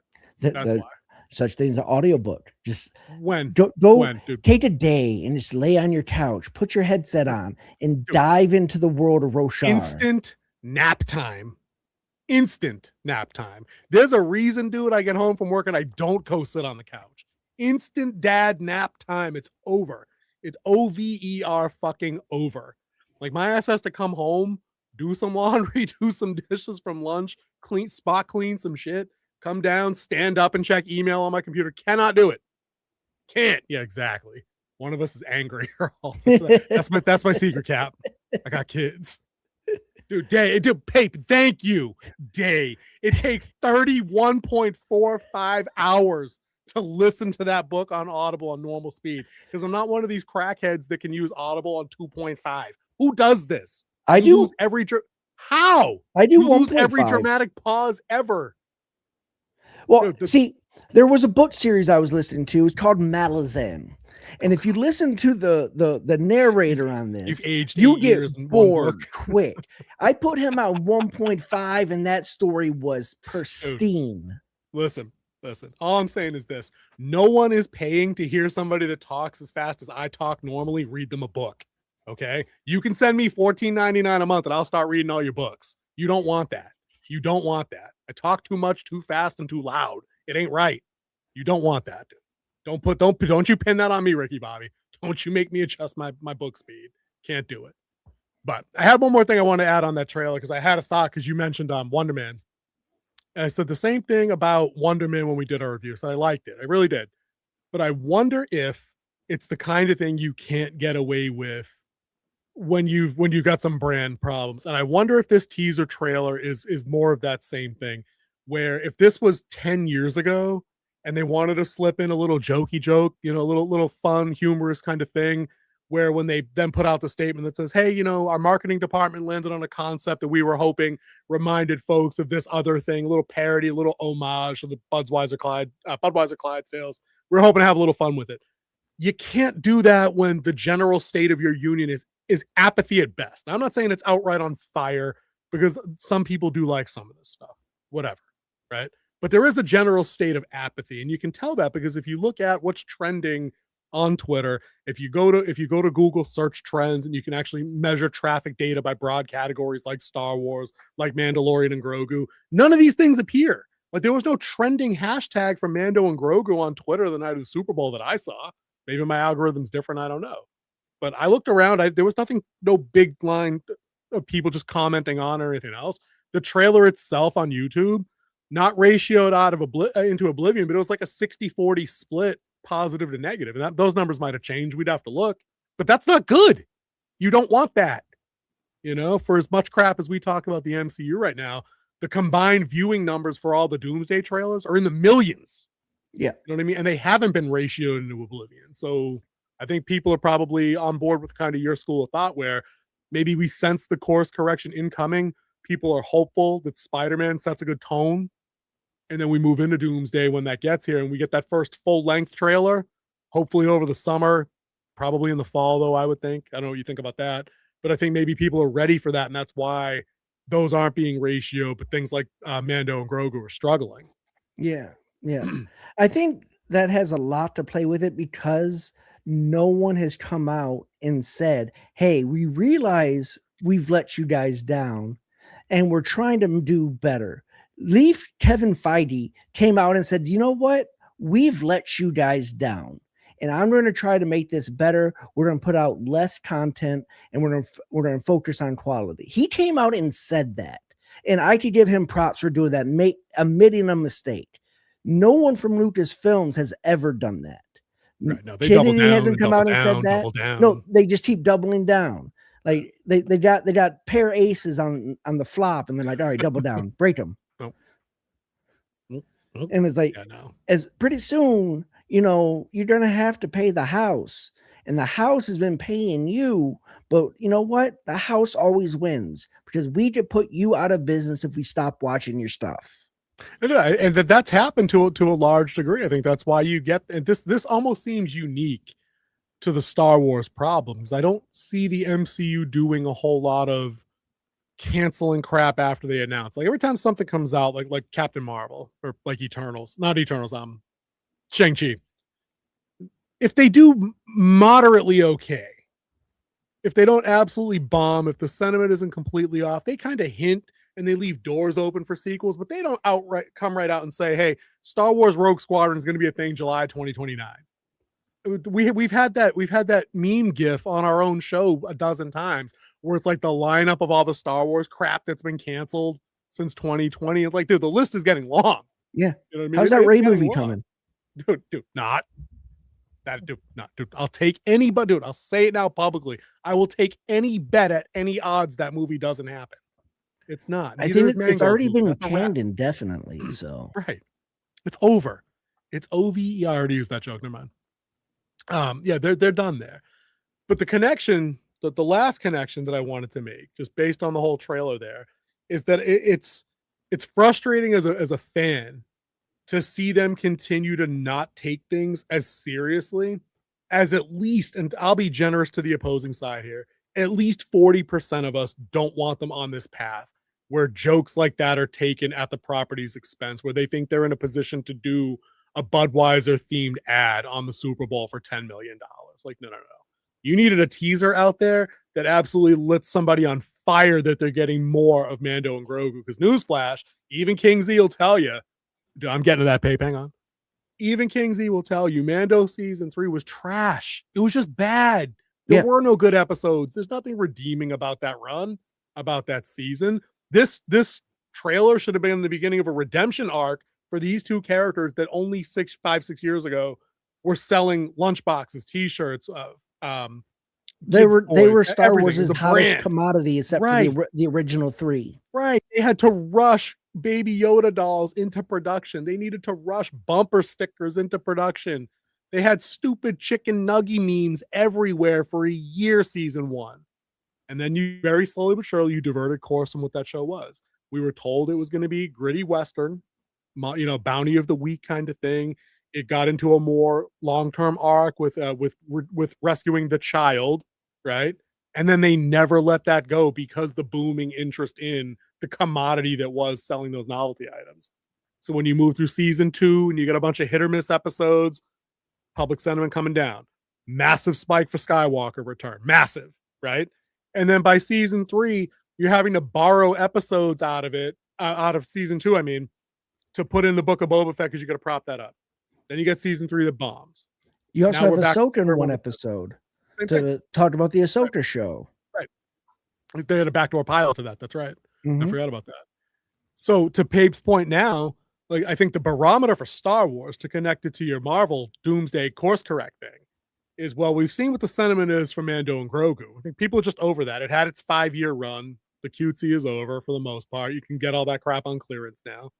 That's why. Such things as an audiobook. Just go take a day and just lay on your couch, put your headset on, and dive into the world of Roshar. Instant nap time. There's a reason, dude, I get home from work and I don't go sit on the couch. Instant dad nap time. It's over. It's OVER fucking over. Like, my ass has to come home, do some laundry, do some dishes from lunch, clean some shit, come down, stand up and check email on my computer. Cannot do it. Can't. Yeah, exactly. One of us is angry. That's my secret, Cap. I got kids. Dude, Pape, thank you. Day. It takes 31.45 hours to listen to that book on Audible on normal speed, because I'm not one of these crackheads that can use Audible on 2.5. Who does this? I do. Lose every How? I do. You lose every dramatic pause ever. Well, see, there was a book series I was listening to. It's called Malazan. And if you listen to the narrator on this, you get bored quick. I put him on 1.5, and that story was pristine. Listen. All I'm saying is this. No one is paying to hear somebody that talks as fast as I talk normally read them a book. Okay? You can send me $14.99 a month, and I'll start reading all your books. You don't want that. I talk too much, too fast, and too loud. It ain't right. You don't want that, dude. Don't you pin that on me, Ricky Bobby. Don't you make me adjust my book speed. Can't do it. But I had one more thing I want to add on that trailer, because I had a thought, because you mentioned Wonder Man. And I said the same thing about Wonder Man when we did our review. So I liked it. I really did. But I wonder if it's the kind of thing you can't get away with when you've got some brand problems. And I wonder if this teaser trailer is more of that same thing, where if this was 10 years ago, and they wanted to slip in a little jokey joke, a little fun, humorous kind of thing, where when they then put out the statement that says, hey, our marketing department landed on a concept that we were hoping reminded folks of this other thing, a little parody, a little homage to the Budweiser Clydesdales. We're hoping to have a little fun with it. You can't do that when the general state of your union is apathy at best. Now, I'm not saying it's outright on fire, because some people do like some of this stuff, whatever, right? But there is a general state of apathy, and you can tell that because if you look at what's trending on Twitter, if you go to Google search trends, and you can actually measure traffic data by broad categories like Star Wars, like Mandalorian and Grogu, none of these things appear. Like, there was no trending hashtag for Mando and Grogu on Twitter the night of the Super Bowl that I saw. Maybe my algorithm's different, I don't know. But I looked around, there was no big line of people just commenting on or anything else. The trailer itself on YouTube, not ratioed out of into oblivion, but it was like a 60-40 split, positive to negative. And those numbers might have changed. We'd have to look. But that's not good. You don't want that. For as much crap as we talk about the MCU right now, the combined viewing numbers for all the Doomsday trailers are in the millions. Yeah. You know what I mean? And they haven't been ratioed into oblivion. So I think people are probably on board with kind of your school of thought where maybe we sense the course correction incoming. People are hopeful that Spider-Man sets a good tone. And then we move into Doomsday when that gets here and we get that first full-length trailer, hopefully over the summer, probably in the fall, though, I would think. I don't know what you think about that. But I think maybe people are ready for that, and that's why those aren't being ratioed, but things like Mando and Grogu are struggling. Yeah. I think that has a lot to play with it because no one has come out and said, hey, we realize we've let you guys down and we're trying to do better. Kevin Feige came out and said, you know what? We've let you guys down. And I'm going to try to make this better. We're going to put out less content and we're going to focus on quality. He came out and said that. And I could give him props for doing that, admitting a mistake. No one from Lucasfilms has ever done that. Right, no, they double down, hasn't come out and said that. No, they just keep doubling down. Like they got pair aces on the flop, and then like, all right, double down, break them. And it's like, as pretty soon, you're gonna have to pay the house, and the house has been paying you. But you know what? The house always wins because we could put you out of business if we stop watching your stuff. And that's happened to a large degree. I think that's why you get, and this almost seems unique to the Star Wars problems. I don't see the MCU doing a whole lot of canceling crap after they announce. Like every time something comes out, like Captain Marvel or like Shang-Chi. If they do moderately okay, if they don't absolutely bomb, if the sentiment isn't completely off, they kind of hint and they leave doors open for sequels, but they don't outright come right out and say, hey, Star Wars Rogue Squadron is going to be a thing July 2029. We've had that meme gif on our own show a dozen times where it's like the lineup of all the Star Wars crap that's been canceled since 2020. It's like, dude, the list is getting long. Yeah. You know what I mean? How's that Rey movie coming? Dude, not. Dude, I'll take any, but dude, I'll say it now publicly. I will take any bet at any odds that movie doesn't happen. It's not. I think it's already been canned indefinitely. So right, it's over. It's OVE. I already used that joke. Never mind. Yeah, they're done there. But the connection, the last connection that I wanted to make, just based on the whole trailer, there, is that it's frustrating as a fan to see them continue to not take things as seriously as at least, and I'll be generous to the opposing side here, at least 40% of us don't want them on this path where jokes like that are taken at the property's expense, where they think they're in a position to do a Budweiser themed ad on the Super Bowl for $10 million. Like, no. You needed a teaser out there that absolutely lit somebody on fire that they're getting more of Mando and Grogu. Because newsflash, even King Z will tell you, I'm getting to that Pape, hang on. Even King Z will tell you Mando season 3 was trash. It was just bad. There were no good episodes. There's nothing redeeming about that run, about that season. This trailer should have been the beginning of a redemption arc for these two characters that only 6 years ago were selling lunchboxes, t-shirts. They were Star Wars' hottest commodity, except for the original 3. Right. They had to rush Baby Yoda dolls into production. They needed to rush bumper stickers into production. They had stupid chicken nugget memes everywhere for a year, season 1. And then you very slowly but surely, you diverted course from what that show was. We were told it was going to be gritty Western, bounty of the week kind of thing. It got into a more long-term arc with rescuing the child, right? And then they never let that go because the booming interest in the commodity that was selling those novelty items. So when you move through season 2 and you get a bunch of hit or miss episodes, public sentiment coming down, massive spike for Skywalker return, massive, right? And then by season 3, you're having to borrow episodes out of season 2, to put in the Book of Boba Fett because you got to prop that up. Then you get season 3 that bombs. You also have Ahsoka in one episode to talk about the Ahsoka show. Right. They had a backdoor pilot to that. That's right. I forgot about that. So to Pape's point now, like I think the barometer for Star Wars, to connect it to your Marvel Doomsday course correcting, is, well, we've seen what the sentiment is for Mando and Grogu. I think people are just over that. It had its 5-year run. The cutesy is over for the most part. You can get all that crap on clearance now.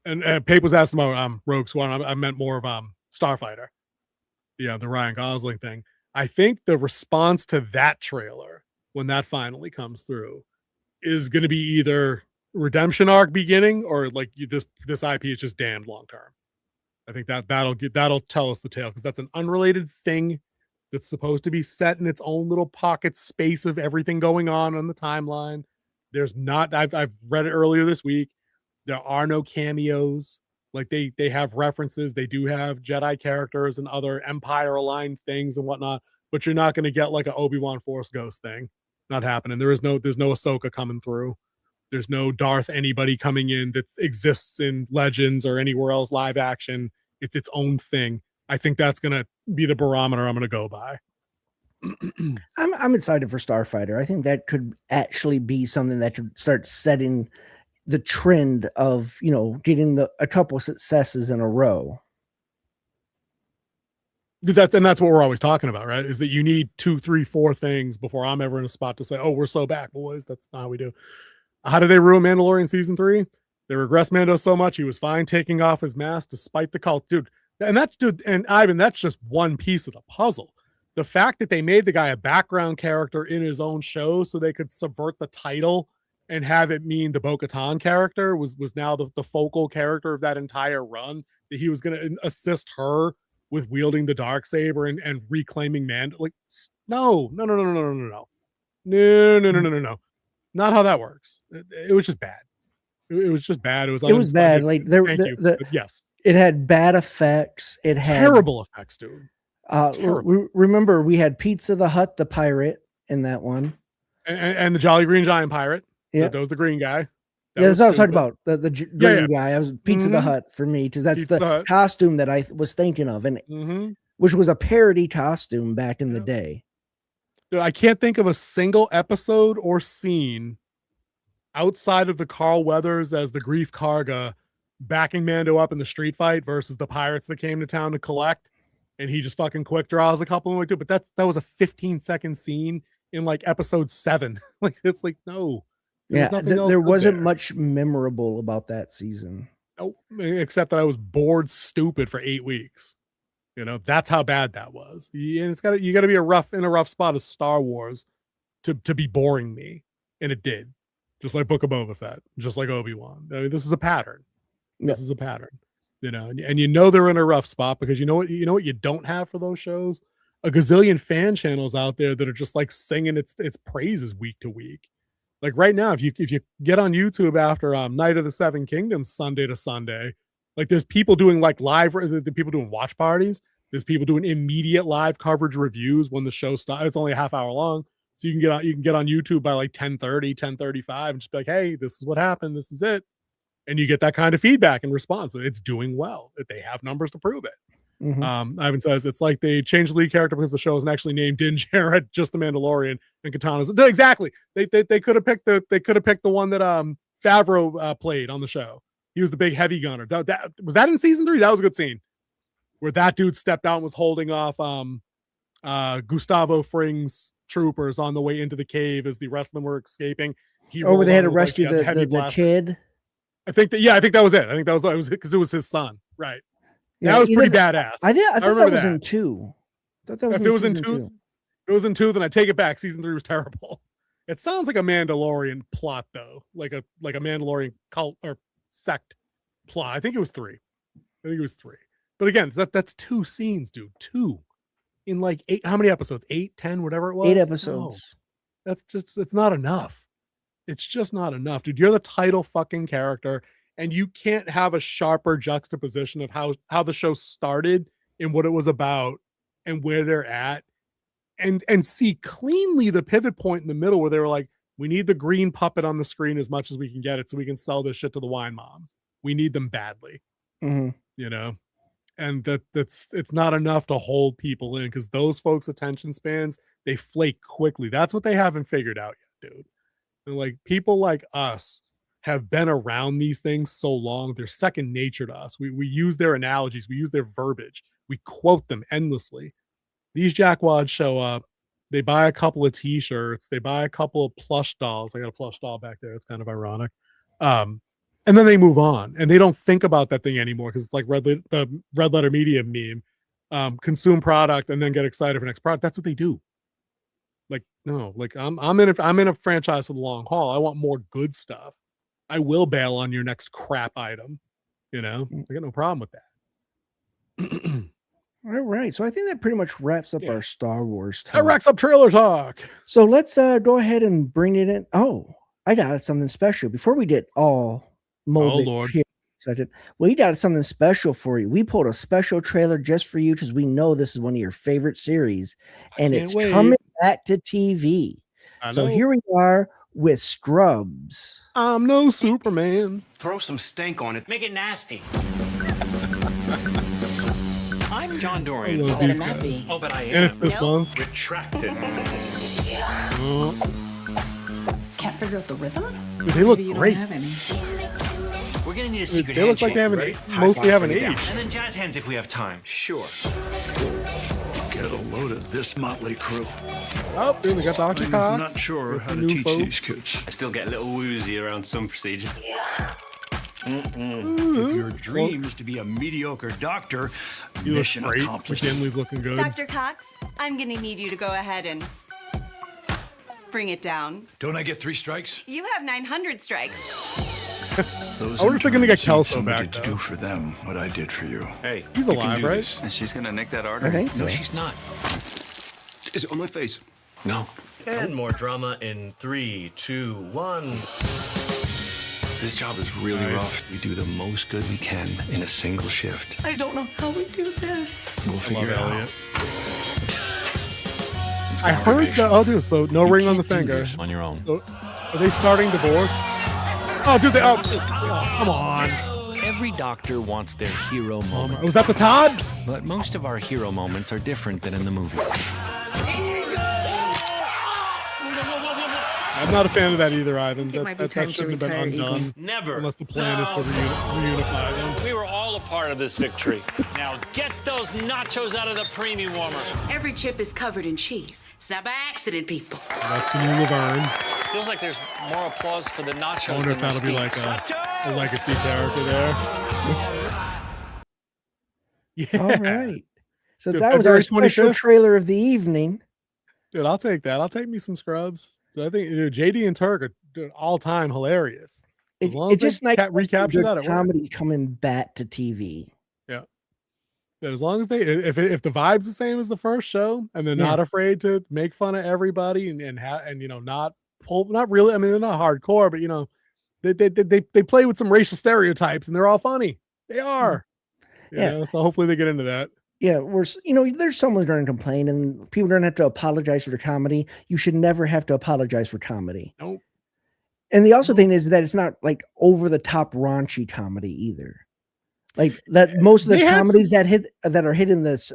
And Pape was asking about Rogue Squadron. I meant more of Starfighter. Yeah, the Ryan Gosling thing. I think the response to that trailer, when that finally comes through, is going to be either redemption arc beginning or like this IP is just damned long term. I think that'll tell us the tale, because that's an unrelated thing that's supposed to be set in its own little pocket space of everything going on the timeline. There's not. I've read it earlier this week. There are no cameos. Like they have references. They do have Jedi characters and other Empire aligned things and whatnot, but you're not going to get like an Obi-Wan Force Ghost thing. Not happening. There's no Ahsoka coming through. There's no Darth anybody coming in that exists in Legends or anywhere else live action. It's its own thing. I think that's going to be the barometer I'm going to go by. I'm excited for Starfighter. I think that could actually be something that could start setting the trend of, getting a couple successes in a row. That's what we're always talking about, right? Is that you need 2, 3, 4 things before I'm ever in a spot to say, oh, we're so back, boys. That's not how we do. How did they ruin Mandalorian season 3? They regressed Mando so much he was fine taking off his mask despite the cult. Dude, and Ivan, that's just one piece of the puzzle. The fact that they made the guy a background character in his own show so they could subvert the title and have it mean the Bo-Katan character was now the focal character of that entire run, that he was going to assist her with wielding the Darksaber and reclaiming Mando. Like, no. Not how that works. It was just bad. It was just bad. It was bad. Like yes, it had bad effects. It had terrible effects, dude. Remember, we had Pizza the Hutt, the pirate, in that one, and the Jolly Green Giant pirate. Yeah, that was the green guy. That's what I was talking about. The green guy. I was Pizza the Hutt for me, because that's the costume that I was thinking of, and which was a parody costume back in the day. Dude, I can't think of a single episode or scene outside of the Carl Weathers as the Grief Karga backing Mando up in the street fight versus the pirates that came to town to collect, and he just fucking quick draws a couple of them. But that was a 15-second scene in like episode 7. Like, it's like, no. There wasn't much memorable about that season. Nope, except that I was bored stupid for 8 weeks. That's how bad that was. And you got to be in a rough spot of Star Wars to be boring me, and it did. Just like Book of Boba Fett, just like Obi-Wan. I mean, this is a pattern. This is a pattern. And they're in a rough spot, because you know what you don't have for those shows? A gazillion fan channels out there that are just like singing its praises week to week. Like right now, if you get on YouTube after Night of the Seven Kingdoms Sunday to Sunday, like there's people doing like live, the people doing watch parties. There's people doing immediate live coverage reviews when the show starts. It's only a half hour long, so you can get on YouTube by like 10:30, 10:35, and just be like, hey, this is what happened. This is it. And you get that kind of feedback and response that it's doing well, that they have numbers to prove it. Ivan says it's like they changed the lead character because the show isn't actually named Din Djarin, just the Mandalorian, and Katana's exactly. They could have picked the one that Favreau played on the show. He was the big heavy gunner. Was that in season 3? That was a good scene where that dude stepped out and was holding off Gustavo Fring's troopers on the way into the cave as the rest of them were escaping. Where they had to rescue the kid. I think that was it. I think that was because it was his son, right? Yeah, that was pretty badass. I thought that was in 2. If it was in 2, then I take it back. Season 3 was terrible. It sounds like a Mandalorian plot, though, like a Mandalorian cult or sect plot. I think it was 3. But again, that's 2 scenes, dude. 2 in like 8. How many episodes? 8, 10, whatever it was. 8 episodes. No, it's not enough. It's just not enough, dude. You're the title fucking character, and you can't have a sharper juxtaposition of how the show started and what it was about and where they're at, and see cleanly the pivot point in the middle where they were like, we need the green puppet on the screen as much as we can get it so we can sell this shit to the wine moms. We need them badly. And it's not enough to hold people in, because those folks' attention spans, they flake quickly. That's what they haven't figured out yet, dude. And like people like us have been around these things so long, they're second nature to us. We use their analogies, we use their verbiage, we quote them endlessly. These jackwads show up, They buy a couple of t-shirts, they buy a couple of plush dolls. I got a plush doll back there. It's kind of ironic. And then they move on and they don't think about that thing anymore because it's like the red letter media meme. Consume product and then get excited for next product. That's what they do. Like, no, like I'm in a franchise for the long haul. I want more good stuff. I will bail on your next crap item. I got no problem with that. All right. So I think that pretty much wraps up our Star Wars talk. That wraps up trailer talk. So let's go ahead and bring it in. Oh, I got something special before we did all molded. Oh, Lord. We got something special for you. We pulled a special trailer just for you because we know this is one of your favorite series, and it's coming back to TV. So here we are with Scrubs. I'm no Superman. Throw some stank on it. Make it nasty. I'm John I Dorian. love these guys. Oh, but I am. And it's this month. Retracted. Can't figure out the rhythm? Dude, they look Maybe you don't great. have any. We're gonna need a secret They look like they handshake, haven't right? mostly haven't High five aged. and then jazz hands if we have time. Sure. Get a load of this motley crew. Oh, dude, we got Dr. I'm Cox. not sure Get how some to new teach folks. these kids. I still get a little woozy around some procedures. If your dream is to be a mediocre doctor, You look mission great. accomplished. McKinley's looking good. Dr. Cox, I'm gonna need you to go ahead and bring it down. Don't I get 3 strikes? You have 900 strikes. Those I wonder if they're gonna get interns need Kelso somebody back, to though. do for them what I did for you. Hey, He's you can alive, do right? this. And she's gonna nick that artery? I think so. No, she's not. Is it on my face? No. And more drama in 3, 2, 1. This job is really rough. We do the most good we can in a single shift. I don't know how we do this. We'll figure it out. Elliot. I heard that. Oh, dude. So no ring on the finger. On your own. So, are they starting divorce? Oh, dude. Come on. Every doctor wants their hero moment. Was that the Todd? But most of our hero moments are different than in the movie. I'm not a fan of that either, Ivan. It might be That time to shouldn't have been retire, undone. Eagle. Never. Unless the plan is to reunify them. We were all a part of this victory. Now get those nachos out of the premium warmer. Every chip is covered in cheese. It's not by accident, people. That's the new Laverne. Feels like there's more applause for the nachos I wonder than if the that'll be like a legacy character there. Yeah. All right. So Dude, that was our February special 25th. trailer of the evening. Dude, I'll take that. I'll take me some Scrubs. Dude, I think JD and Turk are all time hilarious. As long as It's just they like recapture that at work. comedy coming back to TV. Yeah. That as long as they if the vibe's the same as the first show and they're Yeah. not afraid to make fun of everybody and not really, I mean, they're not hardcore, but they play with some racial stereotypes and they're all funny. They are. Yeah. So hopefully they get into that. Yeah, there's someone's going to complain and people don't have to apologize for their comedy. You should never have to apologize for comedy. Nope. And the also thing is that it's not like over the top raunchy comedy either. Like that most of the They had comedies that are hitting this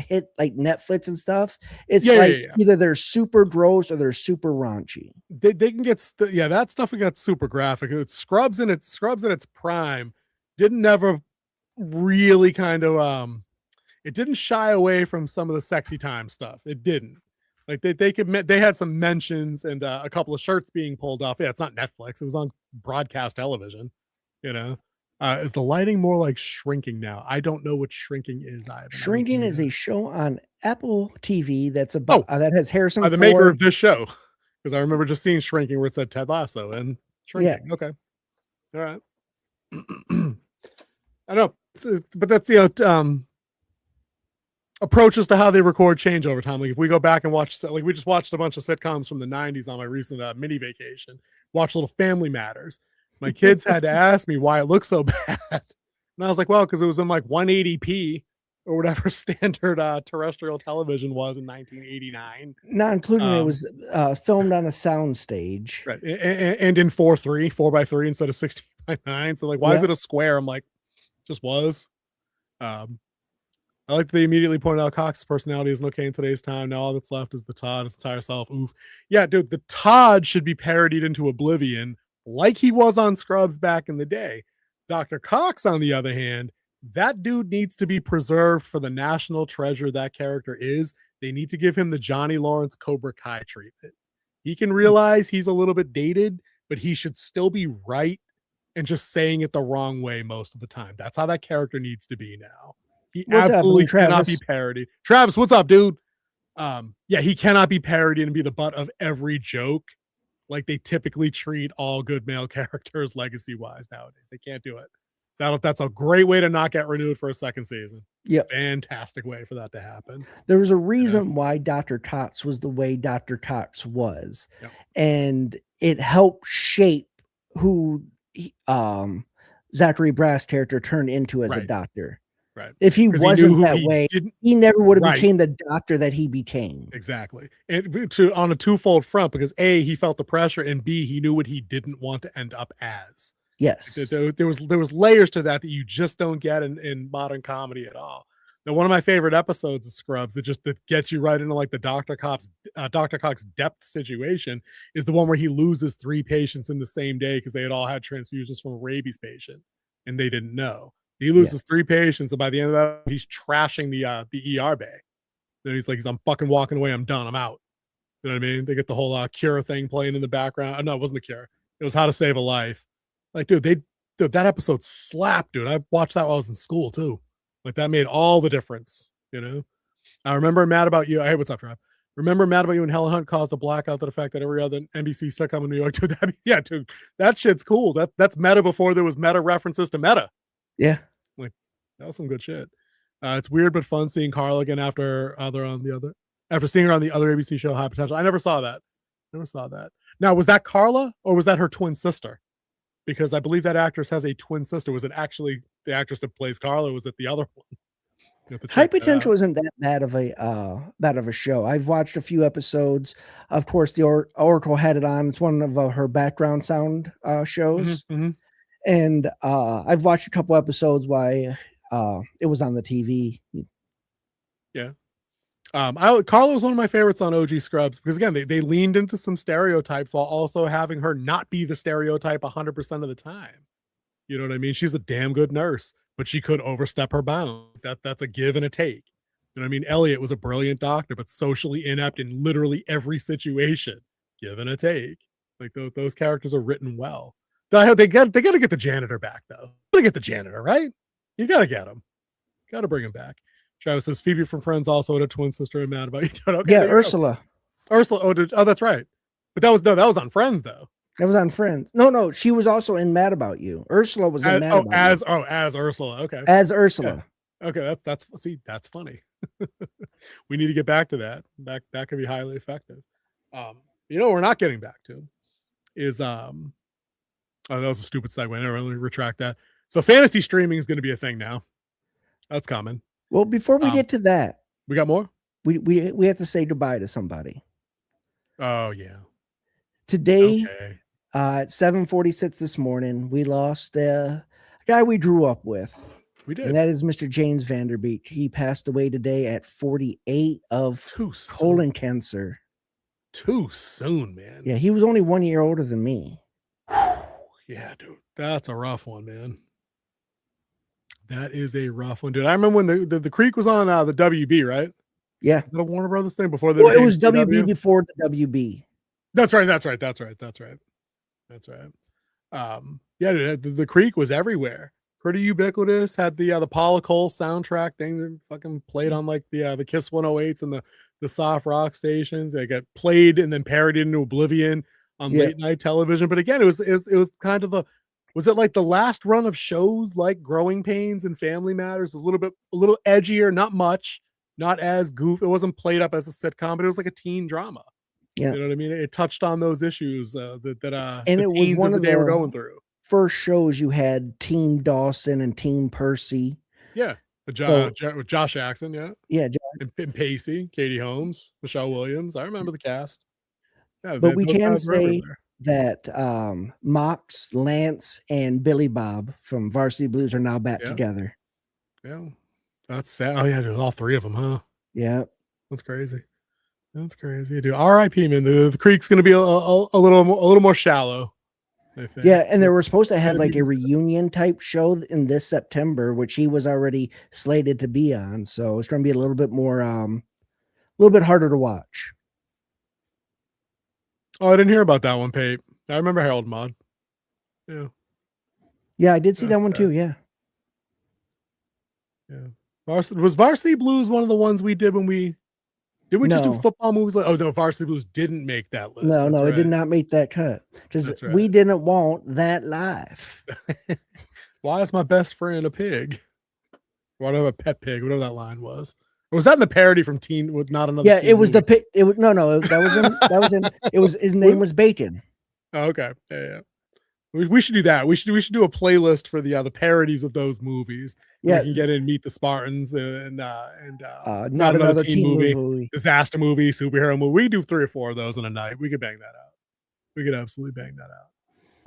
hit like Netflix and stuff, it's Yeah. either they're super gross or they're super raunchy. They can get that stuff got super graphic. It's Scrubs in its prime didn't never really kind of it didn't shy away from some of the sexy time stuff. It didn't. Like they had some mentions and a couple of shirts being pulled off. Yeah, it's not Netflix. It was on broadcast television. Is the lighting more like Shrinking now? I don't know what Shrinking is. Shrinking is a show on Apple TV that's about that has Harrison the Ford. maker of this show, because I remember just seeing Shrinking where it said Ted Lasso and Shrinking. Yeah. Okay, all right. I know, but that's approaches to how they record change over time. Like if we go back and watch, like we just watched a bunch of sitcoms from the 90s on my recent mini vacation, watch Little Family Matters. My kids had to ask me why it looked so bad. And I was like, well, because it was in like 180p or whatever standard terrestrial television was in 1989. Not including it was filmed on a sound stage. Right. And in 4:3 instead of 16:9. So like, why is it a square? I'm like, just was. I like that they immediately pointed out Cox's personality isn't okay in today's time. Now all that's left is the Todd, his entire self. Oof. Yeah, dude, the Todd should be parodied into oblivion like he was on Scrubs back in the day. Dr. Cox, on the other hand, that dude needs to be preserved for the national treasure that character is. They need to give him the Johnny Lawrence Cobra Kai treatment. He can realize he's a little bit dated, but he should still be right and just saying it the wrong way most of the time. That's how that character needs to be now. He absolutely cannot be parodied. Travis, what's up, dude? Yeah, he cannot be parodied and be the butt of every joke like they typically treat all good male characters legacy-wise nowadays. They can't do it. That's a great way to not get renewed for a second season. Yep. Fantastic way for that to happen. There was a reason why Dr. Tots was the way Dr. Tots was. Yep. And it helped shape who Zachary Braff's character turned into as a doctor. Right. If he wasn't that way, he never would have became the doctor that he became. Exactly. And on a twofold front, because A, he felt the pressure, and B, he knew what he didn't want to end up as. Yes. There was layers to that you just don't get in modern comedy at all. Now, one of my favorite episodes of Scrubs that gets you right into like the Dr. Cox depth situation is the one where he loses 3 patients in the same day because they had all had transfusions from a rabies patient and they didn't know. He loses 3 patients, and by the end of that, he's trashing the ER bay. Then he's like, I'm fucking walking away. I'm done. I'm out. You know what I mean? They get the whole Cure thing playing in the background. No, it wasn't the Cure. It was How to Save a Life. Like, dude, that episode slapped, dude. I watched that while I was in school too. Like, that made all the difference, you know? I remember Mad About You. Hey, what's up, Trav? Remember Mad About You and Helen Hunt caused a blackout to the fact that every other NBC sitcom in New York, dude, dude, that shit's cool. That's meta before there was meta references to meta. Yeah. Like, that was some good shit. It's weird but fun seeing Carla again after seeing her on the other ABC show High Potential. I never saw that. Now, was that Carla or was that her twin sister? Because I believe that actress has a twin sister. Was it actually the actress that plays Carla? Or was it the other one? High Potential isn't that bad of a show. I've watched a few episodes. Of course, the Oracle had it on. It's one of her background sound shows. Mm-hmm. And I've watched a couple episodes while it was on the TV. Yeah. Carla was one of my favorites on OG Scrubs because again, they leaned into some stereotypes while also having her not be the stereotype 100% of the time. You know what I mean? She's a damn good nurse, but she could overstep her bound. That's a give and a take. You know what I mean? Elliot was a brilliant doctor, but socially inept in literally every situation. Give and a take. Like those characters are written well. They got to get the janitor back though. Got to get the janitor, right? You got to get him. Got to bring him back. Travis says Phoebe from Friends also had a twin sister and Mad About You. Okay, yeah, Ursula. Ursula. Oh, that's right. But that was on Friends though. That was on Friends. No, she was also in Mad About You. Ursula was in Mad About You. As Ursula. Okay. As Ursula. Yeah. Okay, that's funny. We need to get back to that. That could be highly effective. You know what we're not getting back to is that was a stupid segue. Let me retract that. So fantasy streaming is going to be a thing now. That's coming. Well, before we get to that, we got more. We have to say goodbye to somebody. Oh yeah. Today, at 7:46 this morning, we lost a guy we grew up with. We did, and that is Mr. James Vanderbeek. He passed away today at 48 of colon cancer. Too soon, man. Yeah, he was only 1 year older than me. Yeah, dude, that's a rough one, man. That is a rough one, dude. I remember when the Creek was on the WB, right? Yeah. The Warner Brothers thing before the. Well, it was WB before the WB. That's right. Yeah, dude, the Creek was everywhere. Pretty ubiquitous. Had the Paula Cole soundtrack thing that fucking played on like the Kiss 108s and the soft rock stations. They got played and then parodied into oblivion on late night television. But again, it was kind of was it like the last run of shows like Growing Pains and Family Matters? A little edgier, not much, not as goof. It wasn't played up as a sitcom, but it was like a teen drama. Yeah, you know what I mean. It touched on those issues and it was one of they were going through. First shows you had Team Dawson and Team Percy. Yeah, Josh Jackson. Yeah, and Pacey, Katie Holmes, Michelle Williams. I remember the cast. Yeah, but we can say that Mox, Lance, and Billy Bob from Varsity Blues are now back together. Yeah, that's sad. Oh yeah, there's all 3 of them, huh? Yeah, that's crazy. Dude. R.I.P. man. The Creek's going to be a little more shallow. I think. Yeah, and they were supposed to have like a reunion type show in this September, which he was already slated to be on. So it's going to be a little bit more, a little bit harder to watch. Oh, I didn't hear about that one, Pape. I remember Harold Mod. Yeah. Yeah, I did see that one too. Yeah. Yeah. Was Varsity Blues one of the ones we did when we just do football movies? Oh no, Varsity Blues didn't make that list. No, it did not make that cut because we didn't want that life. Why is my best friend a pig? Why do I have a pet pig? Whatever that line was. Or was that in the parody from Teen with Not Another? Yeah, Teen it was movie? the pig. It was that was in it was his name was Bacon. Oh, okay. Yeah. We should do that. We should do a playlist for the parodies of those movies. Yeah, we can get in Meet the Spartans and Not Another Teen movie, disaster movie, superhero movie. We do 3 or 4 of those in a night. We could bang that out. We could absolutely bang that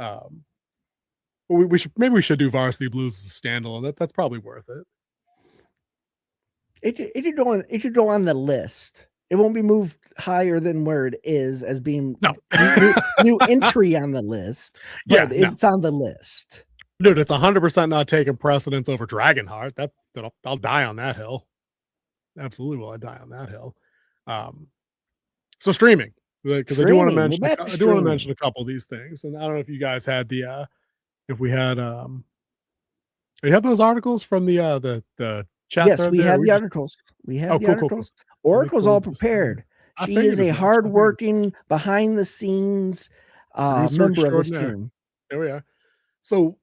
out. We should do Varsity Blues as a standalone. That's probably worth it. It should go on the list. It won't be moved higher than where it is as being new entry on the list. But it's on the list. Dude, it's 100% not taking precedence over Dragonheart. I'll die on that hill. Absolutely will I die on that hill. So streaming, because I do want to mention a couple of these things. And I don't know if you guys had we had those articles from the chat. Yes, we have the articles. We have the articles. Cool. Oracle's all prepared. She is a hardworking, behind the scenes member of this team. There we are. So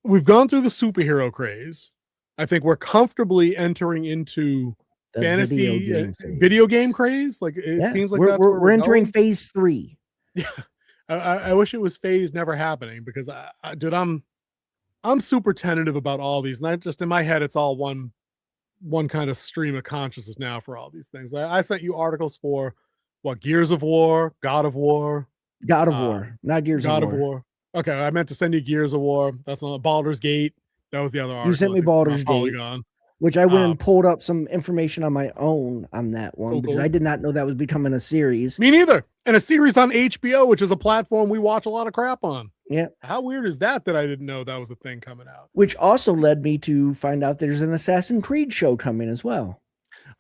we've gone through the superhero craze. I think we're comfortably entering into the fantasy video game craze. Like it seems like we're entering phase 3. Yeah, I wish it was phase never happening because dude, I'm super tentative about all these, and I just in my head it's all one kind of stream of consciousness now for all these things. I sent you articles for Gears of War, God of War, not Gears God of War. Okay, I meant to send you Gears of War. That's not Baldur's Gate. That was the other article. You sent me Baldur's Gate, which I went and pulled up some information on my own on that one because I did not know that was becoming a series. Me neither. And a series on HBO, which is a platform we watch a lot of crap on. Yeah. How weird is that I didn't know that was a thing coming out? Which also led me to find out there's an Assassin's Creed show coming as well.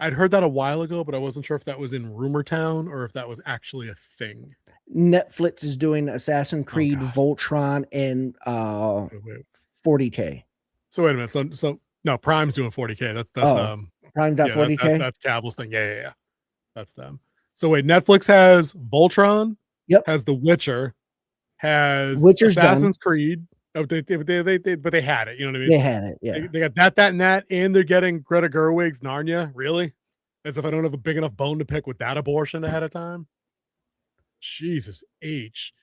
I'd heard that a while ago, but I wasn't sure if that was in Rumor Town or if that was actually a thing. Netflix is doing Assassin's Creed, Voltron, and 40K. So wait a minute. So no, Prime's doing 40K. That's Prime.40K. That's Cavill's thing. Yeah. That's them. So wait, Netflix has Voltron. Yep. Has The Witcher. Has Witcher's Assassin's Creed. Oh, but they had it. You know what I mean? They had it. Yeah. They got that, and they're getting Greta Gerwig's Narnia. Really? As if I don't have a big enough bone to pick with that abortion ahead of time. Jesus H.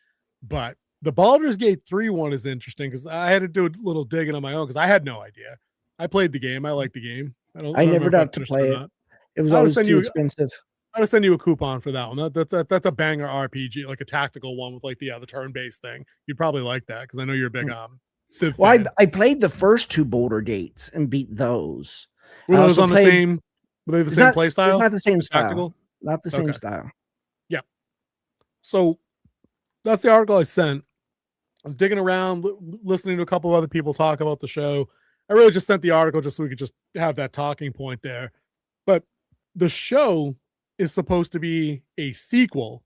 But the Baldur's Gate 3 one is interesting because I had to do a little digging on my own because I had no idea. I played the game. I like the game. I never got to play it. It was always too expensive. I'll send you a coupon for that one. That's a banger RPG, like a tactical one with like the turn-based thing. You'd probably like that because I know you're a big Civ fan. I played the first 2 Boulder Gates and beat those. Were those on the same? Were they the same play style? It's not the same style. Tactical? Not the same style. Yeah. So that's the article I sent. I was digging around, listening to a couple of other people talk about the show. I really just sent the article just so we could just have that talking point there. But the show is supposed to be a sequel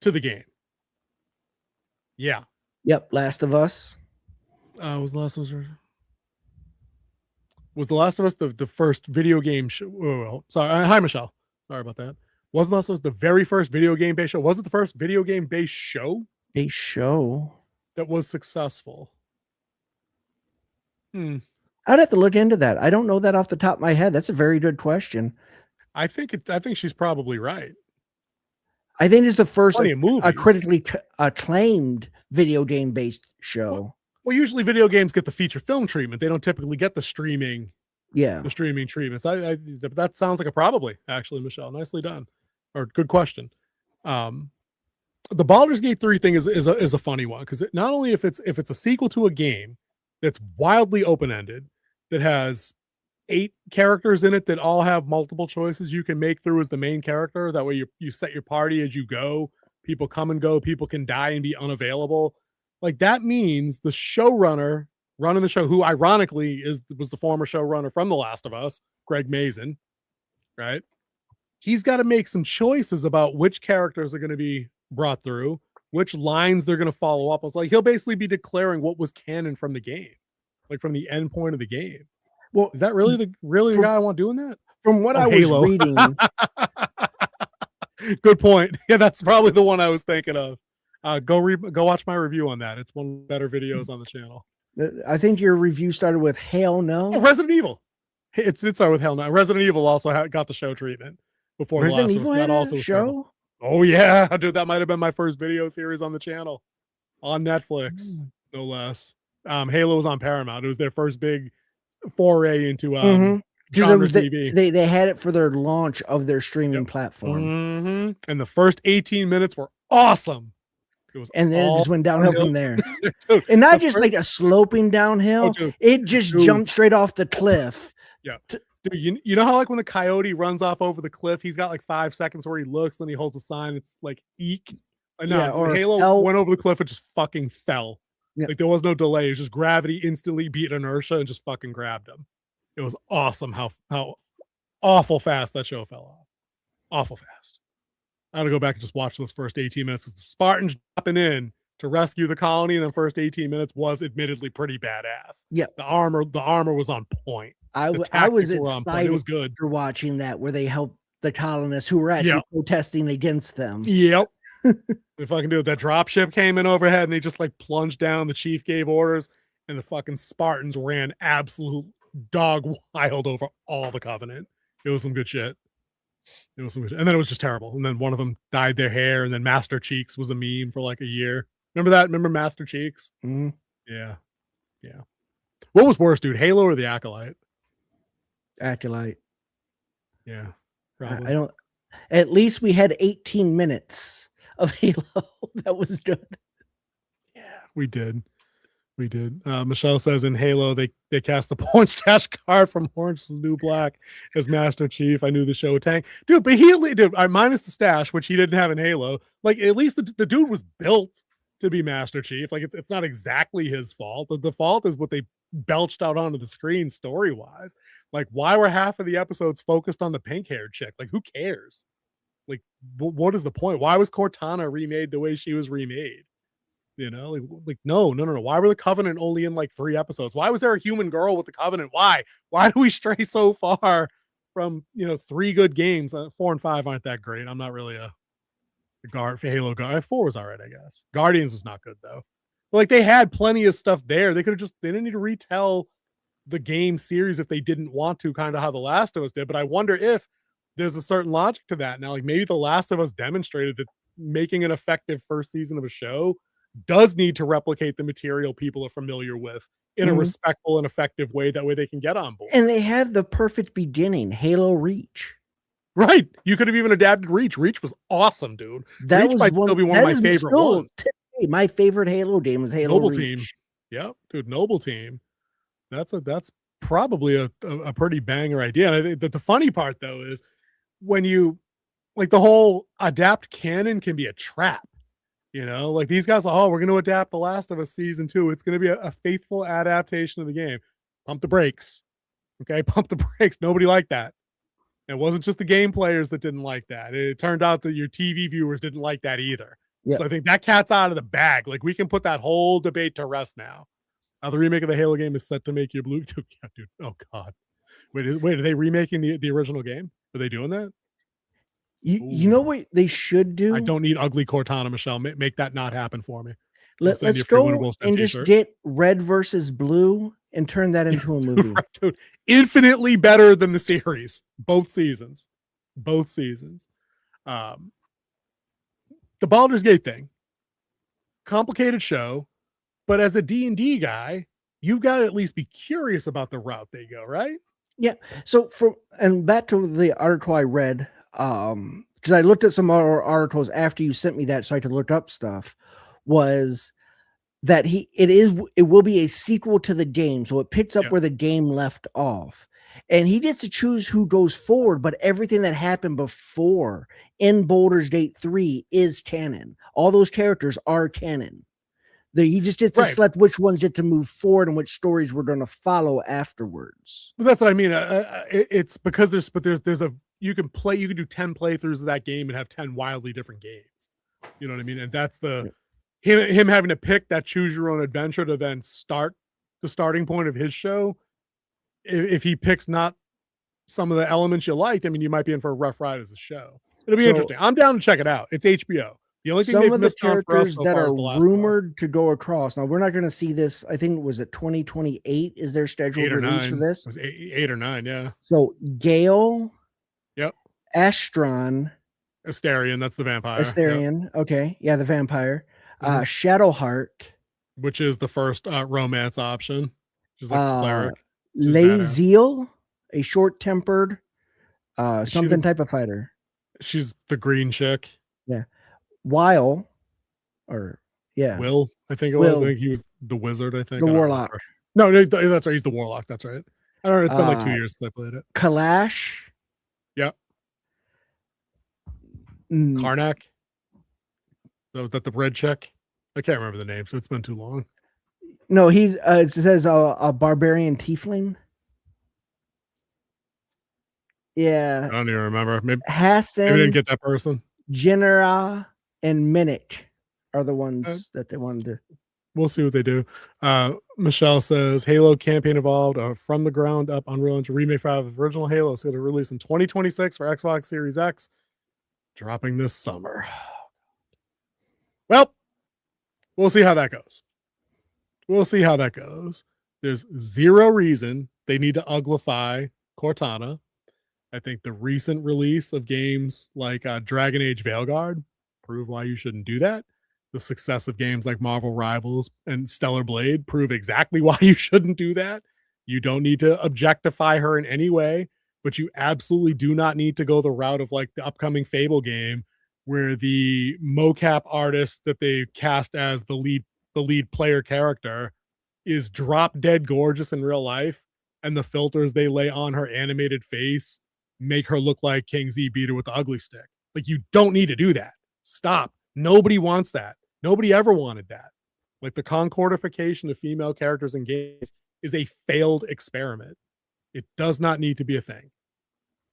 to the game. Yeah. Yep. Last of Us. Was The Last of Us the first video game show? Oh, sorry. Hi, Michelle. Sorry about that. Was The Last of Us the very first video game based show? Was it the first video game based show? A show that was successful. I'd have to look into that. I don't know that off the top of my head. That's a very good question. I think she's probably right. I think it's the first a critically acclaimed video game based show. Well, usually video games get the feature film treatment. They don't typically get the streaming. Yeah, the streaming treatments. That sounds like a probably actually, Michelle. Nicely done, or good question. The Baldur's Gate 3 thing is a funny one because not only if it's a sequel to a game that's wildly open ended that has 8 characters in it that all have multiple choices you can make through as the main character. That way you set your party as you go. People come and go. People can die and be unavailable. Like that means the showrunner running the show, who ironically was the former showrunner from The Last of Us, Greg Mazin, right? He's got to make some choices about which characters are going to be brought through, which lines they're going to follow up. It's like he'll basically be declaring what was canon from the game, like from the end point of the game. Well, is that really the guy I want doing that? From what I Halo. was reading. Good point. Yeah, that's probably the one I was thinking of. Go watch my review on that. It's one of the better videos on the channel. I think your review started with Hail No. Oh, Resident Evil. It started with Hell No. Resident Evil also got the show treatment before Resident The Last of Us. Evil That had also a was show. terrible. Oh yeah, dude, that might have been my first video series on the channel, on Netflix, no less. Halo was on Paramount. It was their first big foray into genre TV. They had it for their launch of their streaming platform, and the first 18 minutes were awesome. It was, and then it just went downhill from there. Dude, and not just like a sloping downhill. It just jumped straight off the cliff. Yeah. Dude, you know how like when the coyote runs off over the cliff, he's got like 5 seconds where he looks, then he holds a sign. It's like eek. No, or Halo went over the cliff and just fucking fell. Yeah. Like there was no delay. It was just gravity instantly beat inertia and just fucking grabbed him. It was awesome how awful fast that show fell off. Awful fast. I had to go back and just watch those first 18 minutes. The Spartans dropping in to rescue the colony in the first 18 minutes was admittedly pretty badass. Yeah. The armor was on point. I was excited it was good for watching that, where they helped the colonists who were actually protesting against them. Yep. If I can do it, that dropship came in overhead and they just like plunged down. The chief gave orders and the fucking Spartans ran absolute dog wild over all the Covenant. It was some good shit. And then it was just terrible. And then one of them dyed their hair, and then Master Cheeks was a meme for like a year. Remember that? Remember Master Cheeks? Mm-hmm. Yeah. What was worse, dude? Halo or the Acolyte? Acolyte. Yeah. Probably. I don't. At least we had 18 minutes of Halo. That was good. Yeah, we did. Michelle says in Halo they cast the porn stash card from Orange is the New Black as Master Chief. I knew the show would tank, dude. But minus the stash, which he didn't have in Halo. Like at least the dude was built to be Master Chief. Like it's not exactly his fault. The fault is what they belched out onto the screen story wise. Like why were half of the episodes focused on the pink haired chick? Like who cares? Like what is the point? Why was Cortana remade the way she was remade? You know, like no. Why were the Covenant only in like 3 episodes? Why was there a human girl with the Covenant? Why do we stray so far from 3 good games? 4 and 5 aren't that great. I'm not really a Halo guy. 4 was alright, I guess. Guardians was not good though. But like they had plenty of stuff there. They didn't need to retell the game series if they didn't want to, kind of how The Last of Us did. But I wonder if there's a certain logic to that now. Like maybe The Last of Us demonstrated that making an effective first season of a show does need to replicate the material people are familiar with in a respectful and effective way. That way they can get on board. And they have the perfect beginning, Halo Reach. Right. You could have even adapted Reach. Reach was awesome, dude. That Reach was might still be one of my favorite ones. Today, my favorite Halo game was Halo Noble Reach. Team. Yeah, dude, Noble Team. That's probably a pretty banger idea. And I think that the funny part though is when you like the whole adapt canon can be a trap. Like these guys are, we're going to adapt The Last of Us season 2. It's going to be a faithful adaptation of the game. Pump the brakes. Okay. Pump the brakes. Nobody liked that. It wasn't just the game players that didn't like that. It turned out that your TV viewers didn't like that either. Yeah. So I think that cat's out of the bag. Like we can put that whole debate to rest now. The remake of the Halo game is set to make your blue. Yeah, dude. Oh God. Wait, are they remaking the original game? Are they doing that? You know what they should do? I don't need ugly Cortana, Michelle. Make that not happen for me. Let's go and just get red versus blue and turn that into a movie. Right, dude. Infinitely better than the series. Both seasons. The Baldur's Gate thing. Complicated show, but as a D&D guy, you've got to at least be curious about the route they go, right? Yeah. So back to the article I read, because I looked at some other articles after you sent me that so I could look up stuff, was that it will be a sequel to the game. So it picks up where the game left off. And he gets to choose who goes forward, but everything that happened before in Baldur's Gate 3 is canon. All those characters are canon. He just gets to select which ones get to move forward and which stories we're going to follow afterwards. But that's what I mean. It's because there's you can do 10 playthroughs of that game and have 10 wildly different games. You know what I mean? And that's him having to pick that choose your own adventure to then start the starting point of his show. If he picks not some of the elements you liked, I mean, you might be in for a rough ride as a show. It'll be interesting. I'm down to check it out. It's HBO. The only thing some they've of the missed on for us characters so that far are is The Last of Us. rumored to go across. Now we're not going to see this. I think was it 2028 is their scheduled release for this. It was 8 or 9, yeah. So Gale, yep, Astron, Asterion, that's the vampire. Asterion, yep. Okay, yeah, the vampire. Shadowheart, which is the first romance option, which is like cleric. Laziel, a short-tempered something type of fighter. She's the green chick. Yeah. Will, I think it was. I think he was the wizard, I think. The warlock. No, that's right. He's the warlock. That's right. I don't know. It's been like 2 years since I played it. Kalash. Yep. Karnak. Was that the red chick? I can't remember the name, so it's been too long. No, it says a barbarian tiefling. Yeah. I don't even remember. Maybe Hassan. Maybe didn't get that person. Genera and Minnick are the ones that they wanted to. We'll see what they do. Michelle says Halo campaign evolved from the ground up Unreal Engine remake for the original Halo. It's going to release in 2026 for Xbox Series X, dropping this summer. Well, we'll see how that goes. There's zero reason they need to uglify Cortana. I think the recent release of games like Dragon Age Veilguard prove why you shouldn't do that. The success of games like Marvel Rivals and Stellar Blade prove exactly why you shouldn't do that. You don't need to objectify her in any way, but you absolutely do not need to go the route of like the upcoming Fable game where the mocap artist that they cast as the lead player character is drop dead gorgeous in real life, and the filters they lay on her animated face make her look like King Z beat her with the ugly stick. Like, you don't need to do that. Stop. Nobody wants that. Nobody ever wanted that. Like, the concordification of female characters in games is a failed experiment. It does not need to be a thing,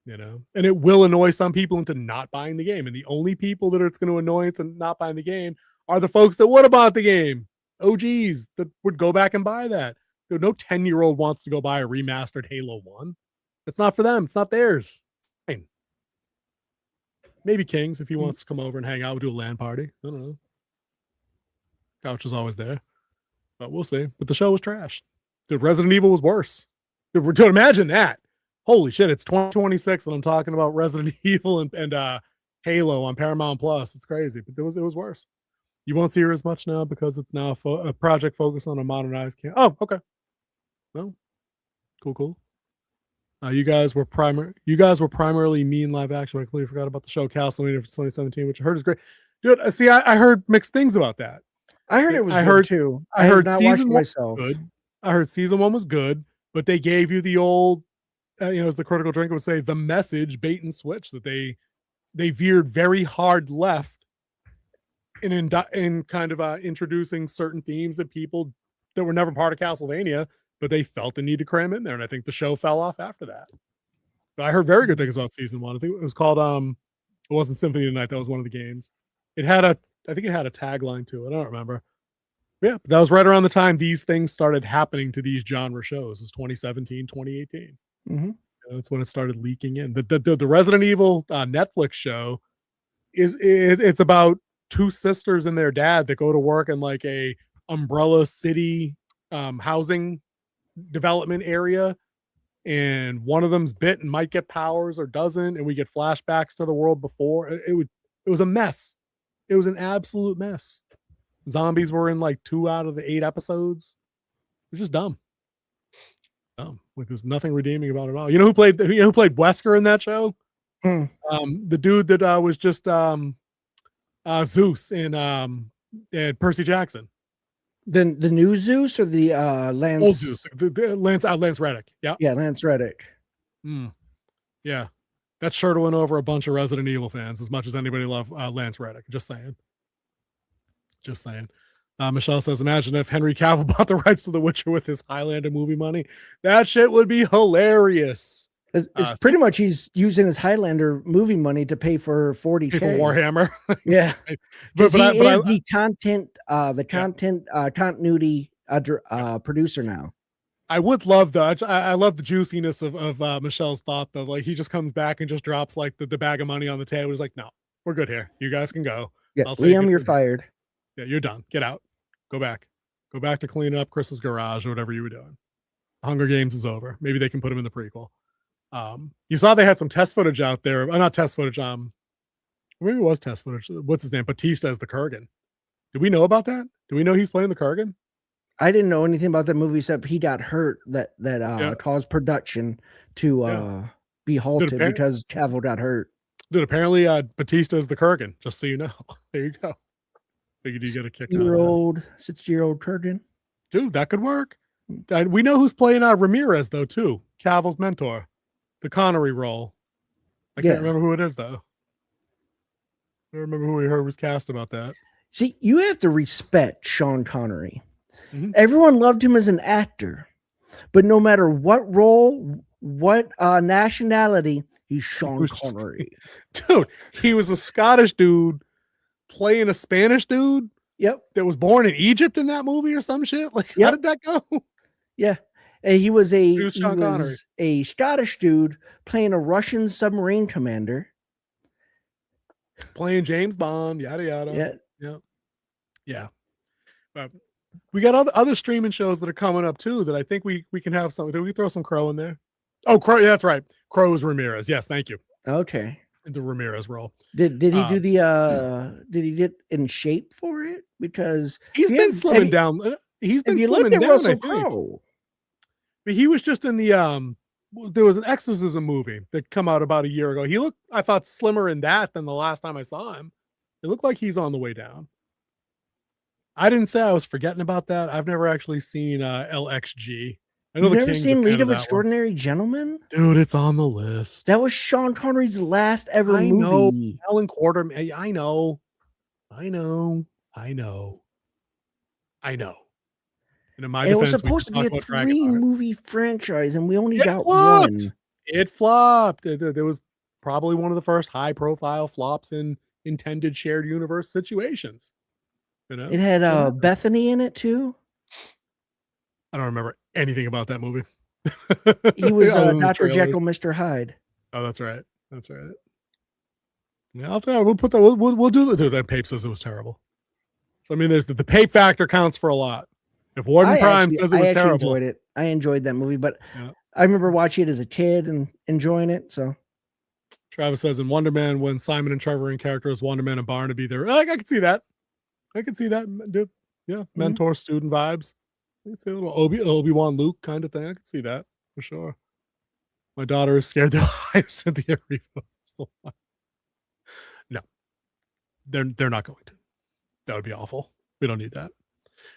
you know, and it will annoy some people into not buying the game. And the only people that it's going to annoy into not buying the game are the folks that would have bought the game. OGs that would go back and buy that. No 10-year-old wants to go buy a remastered Halo 1. It's not for them. It's not theirs. It's fine. Maybe Kings, if he wants to come over and hang out, we'll do a LAN party. I don't know. Couch is always there. But we'll see. But the show was trash. Dude, Resident Evil was worse. Dude, imagine that. Holy shit, it's 2026 and I'm talking about Resident Evil and Halo on Paramount Plus. It's crazy, but it was worse. You won't see her as much now because it's now a project focused on a modernized camp. Oh, okay. No, cool. You guys were primarily mean live action. I completely forgot about the show Castlevania for 2017, which I heard is great. Dude, see, I heard mixed things about that. I heard it was good too. I heard not season one myself. was good. I heard season 1 was good, but they gave you the old, as the critical drinker would say, the message bait and switch that they veered very hard left in kind of introducing certain themes that people that were never part of Castlevania, but they felt the need to cram in there. And I think the show fell off after that. But I heard very good things about season 1. I think it was called, it wasn't Symphony of the Night. That was one of the games. I think it had a tagline to it. I don't remember. But yeah, but that was right around the time these things started happening to these genre shows. It was 2017, 2018. Mm-hmm. That's when it started leaking in. The Resident Evil Netflix show it's about two sisters and their dad that go to work in like a umbrella city housing development area, and one of them's bit and might get powers or doesn't, and we get flashbacks to the world before. It was a mess. It was an absolute mess. Zombies were in like 2 out of the 8 episodes. It was just dumb. Like there's nothing redeeming about it at all. You know who played Wesker in that show? The dude that was just Zeus and Percy Jackson. The new Zeus or the Lance? Old Zeus, Lance Reddick. Yeah, Lance Reddick. Yeah, that sure to win over a bunch of Resident Evil fans as much as anybody loved Lance Reddick. Just saying. Michelle says, imagine if Henry Cavill bought the rights to The Witcher with his Highlander movie money. That shit would be hilarious. It's pretty much he's using his Highlander movie money to pay for 40K. Pay for Warhammer. Yeah. but he is I, the content continuity producer now. I would love that. I love the juiciness of Michelle's thought, though. Like, he just comes back and just drops like the bag of money on the table. He's like, no, we're good here. You guys can go. Yeah, Liam, you're fired. Yeah, you're done. Get out. Go back to cleaning up Chris's garage or whatever you were doing. Hunger Games is over. Maybe they can put him in the prequel. You saw they had some test footage out there. Not test footage. Maybe it was test footage. What's his name? Batista as the Kurgan. Do we know about that? Do we know he's playing the Kurgan? I didn't know anything about the movie except he got hurt that caused production to be halted because Cavill got hurt. Dude, apparently Batista is the Kurgan, just so you know. There you go. Figured you get a kick out of that. 60-year-old Kurgan. Dude, that could work. We know who's playing Ramirez, though, too. Cavill's mentor. The Connery role. I can't remember who it is, though. I don't remember who we heard was cast about that. See, you have to respect Sean Connery. Mm-hmm. Everyone loved him as an actor, but no matter what role, what nationality, he's Sean Connery. Dude, he was a Scottish dude playing a Spanish dude. Yep. That was born in Egypt in that movie or some shit. Like, how did that go? Yeah. And he was a Scottish dude playing a Russian submarine commander. Playing James Bond, yada yada. Yeah. But we got other streaming shows that are coming up too that I think we can have some. Did we throw some Crow in there? Oh, Crow, yeah, that's right. Crow is Ramirez. Yes, thank you. Okay. The Ramirez role. Did he do the did he get in shape for it? Because he's been slimming down. He's been slimming down, I think. But he was just in the there was an exorcism movie that come out about a year ago. He looked, I thought, slimmer in that than the last time I saw him. It looked like he's on the way down. I didn't say I was forgetting about that. I've never actually seen LXG. I know You've never seen League of Extraordinary Gentlemen? Dude, it's on the list. That was Sean Connery's last ever movie. Know. Alan Quarterman. I know. And in my defense, it was supposed to be a 3-movie franchise, and we only got one. It flopped. It was probably one of the first high-profile flops in intended shared universe situations. You know? It had Bethany in it too. I don't remember anything about that movie. He was Dr. Jekyll, Mr. Hyde. Oh, that's right. Yeah, I'll tell you, we'll put that. We'll do the. That Pape says it was terrible. So I mean, there's the Pape factor counts for a lot. If Warden Prime says it was terrible, enjoyed it. I enjoyed that movie, but I remember watching it as a kid and enjoying it. So Travis says in Wonder Man, when Simon and Trevor in character as Wonder Man and Barnaby, there, I can see that. Dude. Yeah, mentor student vibes. I can see a little Obi-Wan Luke kind of thing. I can see that for sure. My daughter is scared they'll hire Cynthia Erivo. No, they're not going to. That would be awful. We don't need that.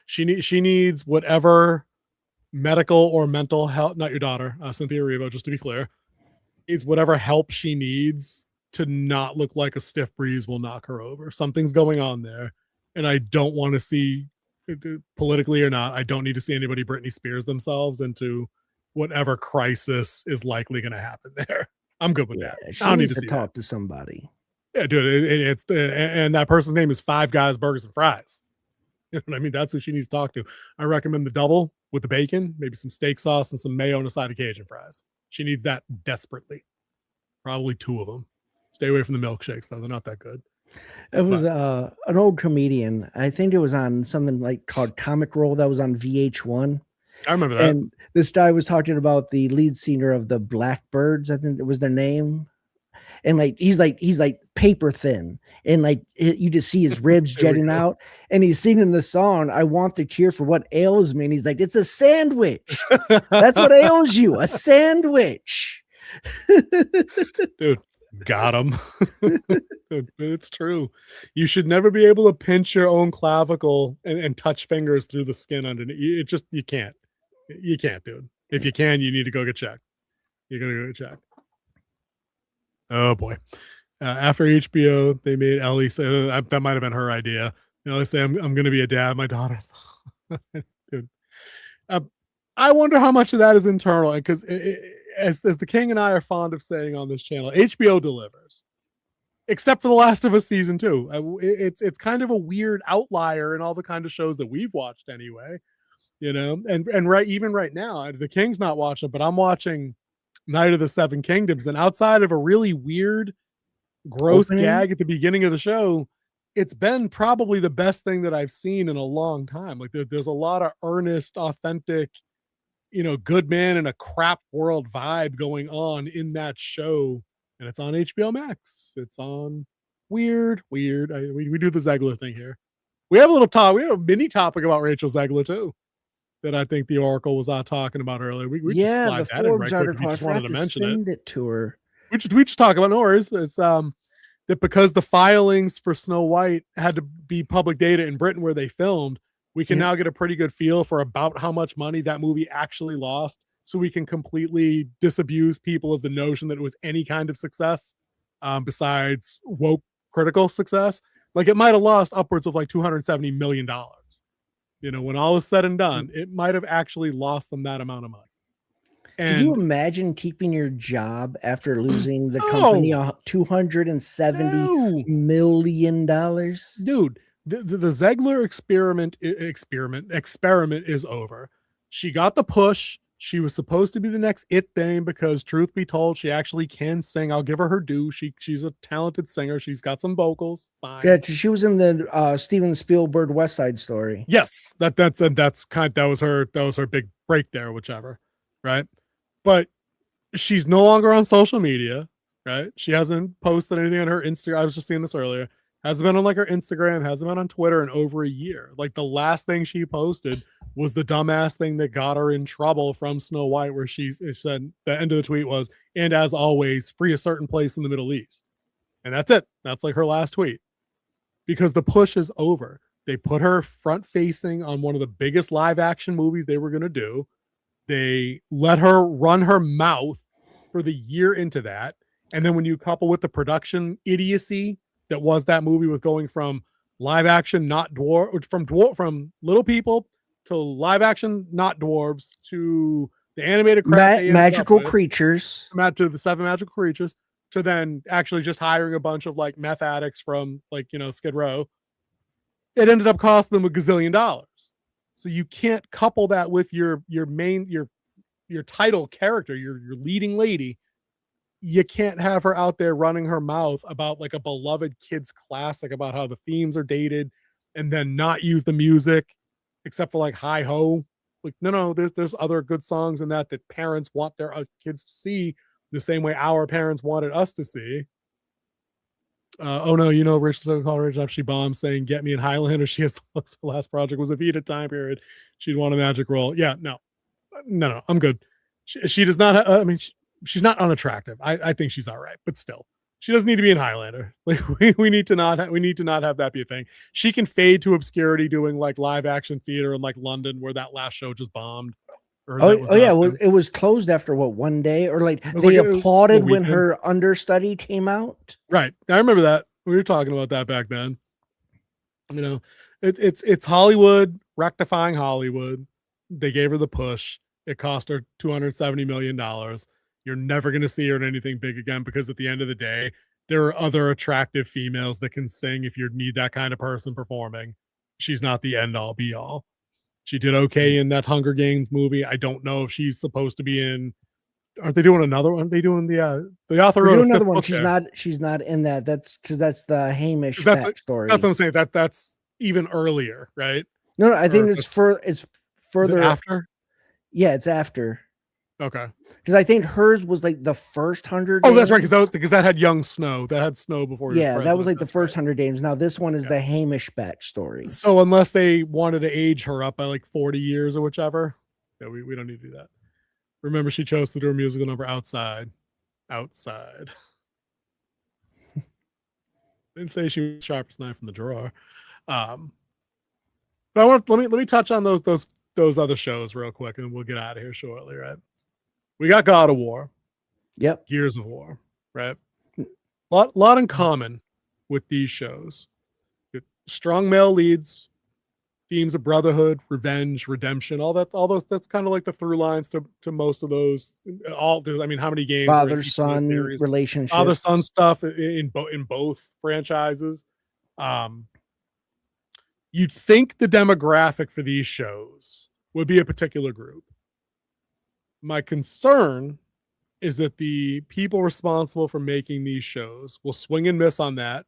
She needs whatever medical or mental health. Not your daughter, Cynthia Erivo. Just to be clear, needs whatever help she needs to not look like a stiff breeze will knock her over. Something's going on there, and I don't want to see, politically or not, I don't need to see anybody Britney Spears themselves into whatever crisis is likely going to happen there. I'm good with that. I don't need to talk to somebody. Yeah, dude, and that person's name is Five Guys Burgers and Fries. You know what I mean? That's who she needs to talk to. I recommend the double with the bacon, maybe some steak sauce and some mayo and a side of Cajun fries. She needs that desperately. Probably 2 of them. Stay away from the milkshakes, though. They're not that good. It was an old comedian. I think it was on something like called Comic Roll that was on VH1. I remember that. And this guy was talking about the lead singer of the Blackbirds. I think that was their name. And he's like paper thin, and you just see his ribs jetting out, and he's singing the song, "I want the cure for what ails me." And he's like, "It's a sandwich. That's what ails you, a sandwich." Dude, got him. It's true. You should never be able to pinch your own clavicle and touch fingers through the skin underneath. You can't. You can't, dude. If you can, you need to go get checked. You're gonna go get checked. Oh boy. After HBO, they made Ellie say that might have been her idea. they say I'm going to be a dad. My daughter, dude. I wonder how much of that is internal, because as the King and I are fond of saying on this channel, HBO delivers, except for The Last of Us season 2. It's kind of a weird outlier in all the kind of shows that we've watched anyway, and right now, the King's not watching it, but I'm watching Night of the Seven Kingdoms, and outside of a really weird, gross gag at the beginning of the show, it's been probably the best thing that I've seen in a long time. Like there's a lot of earnest, authentic, good man in a crap world vibe going on in that show, and it's on HBO Max. It's on weird. We do the Zegler thing here. We have a mini topic about Rachel Zegler too, that I think the Oracle was talking about earlier. We just slide the that in right Forbes quick. article. We just wanted to mention send it to her. We just talk about Norris. It's that because the filings for Snow White had to be public data in Britain where they filmed, we can now get a pretty good feel for about how much money that movie actually lost, so we can completely disabuse people of the notion that it was any kind of success besides woke critical success. Like, it might have lost upwards of like $270 million. When all was said and done, it might have actually lost them that amount of money. And could you imagine keeping your job after losing the company $270 million? Dude, the Zegler experiment is over. She got the push. She was supposed to be the next It thing, because truth be told, she actually can sing. I'll give her due. She's a talented singer. She's got some vocals. Fine. Yeah, she was in the Steven Spielberg West Side Story. Yes, that was her big break there, whichever, right? But she's no longer on social media, right? She hasn't posted anything on her Instagram. I was just seeing this earlier. Hasn't been on like her Instagram, hasn't been on Twitter in over a year. Like, the last thing she posted was the dumbass thing that got her in trouble from Snow White, where it said, the end of the tweet was, "And as always, free a certain place in the Middle East." And that's it. That's like her last tweet, because the push is over. They put her front facing on one of the biggest live action movies they were going to do. They let her run her mouth for the year into that. And then when you couple with the production idiocy that was that movie, with going from live action, not from little people to live action, not dwarves, to the animated crap magical creatures, to the 7 magical creatures, to then actually just hiring a bunch of like meth addicts from Skid Row, it ended up costing them $1 gazillion. So you can't couple that with your title character, your leading lady. You can't have her out there running her mouth about like a beloved kids classic about how the themes are dated, and then not use the music except for like Hi Ho. Like, no, there's other good songs in that parents want their kids to see the same way our parents wanted us to see. Rachel called She Bombs saying, "Get me in Highlander." She has the last project was a Vita time period. She'd want a magic role. Yeah, no, I'm good. She does not. She's not unattractive. I think she's all right, but still, she doesn't need to be in Highlander. Like, we need to not have that be a thing. She can fade to obscurity doing like live action theater in like London, where that last show just bombed. It was closed after one day, or like they applauded when her understudy came out. Right, I remember that. We were talking about that back then. It's Hollywood rectifying Hollywood. They gave her the push. It cost her $270 million. You're never going to see her in anything big again, because at the end of the day, there are other attractive females that can sing if you need that kind of person performing. She's not the end all be all. She did okay in that Hunger Games movie. I don't know if she's supposed to be in. Aren't they doing another one? They doing the author wrote another one. She's not in that. That's because that's the Hamish backstory. That's what I'm saying. That's even earlier, right? No, I think it's further after. Yeah, it's after. Okay. Because I think hers was like the first 100 Games. Oh, that's right. Because that had young Snow. That had Snow before. Yeah, that was like the first 100 Games. Now this one is the Hamish backstory. So unless they wanted to age her up by like 40 years or whichever, we don't need to do that. Remember, she chose to do her musical number outside. Didn't say she was the sharpest knife in the drawer. But let me touch on those other shows real quick, and we'll get out of here shortly, right? We got God of War. Yep. Gears of War, right? Lot in common with these shows. strong male leads, themes of brotherhood, revenge, redemption, all those. That's kind of like the through lines to most of those. I mean, how many games? Father-son relationships, father-son stuff in both franchises. You'd think the demographic for these shows would be a particular group. My concern is that the people responsible for making these shows will swing and miss on that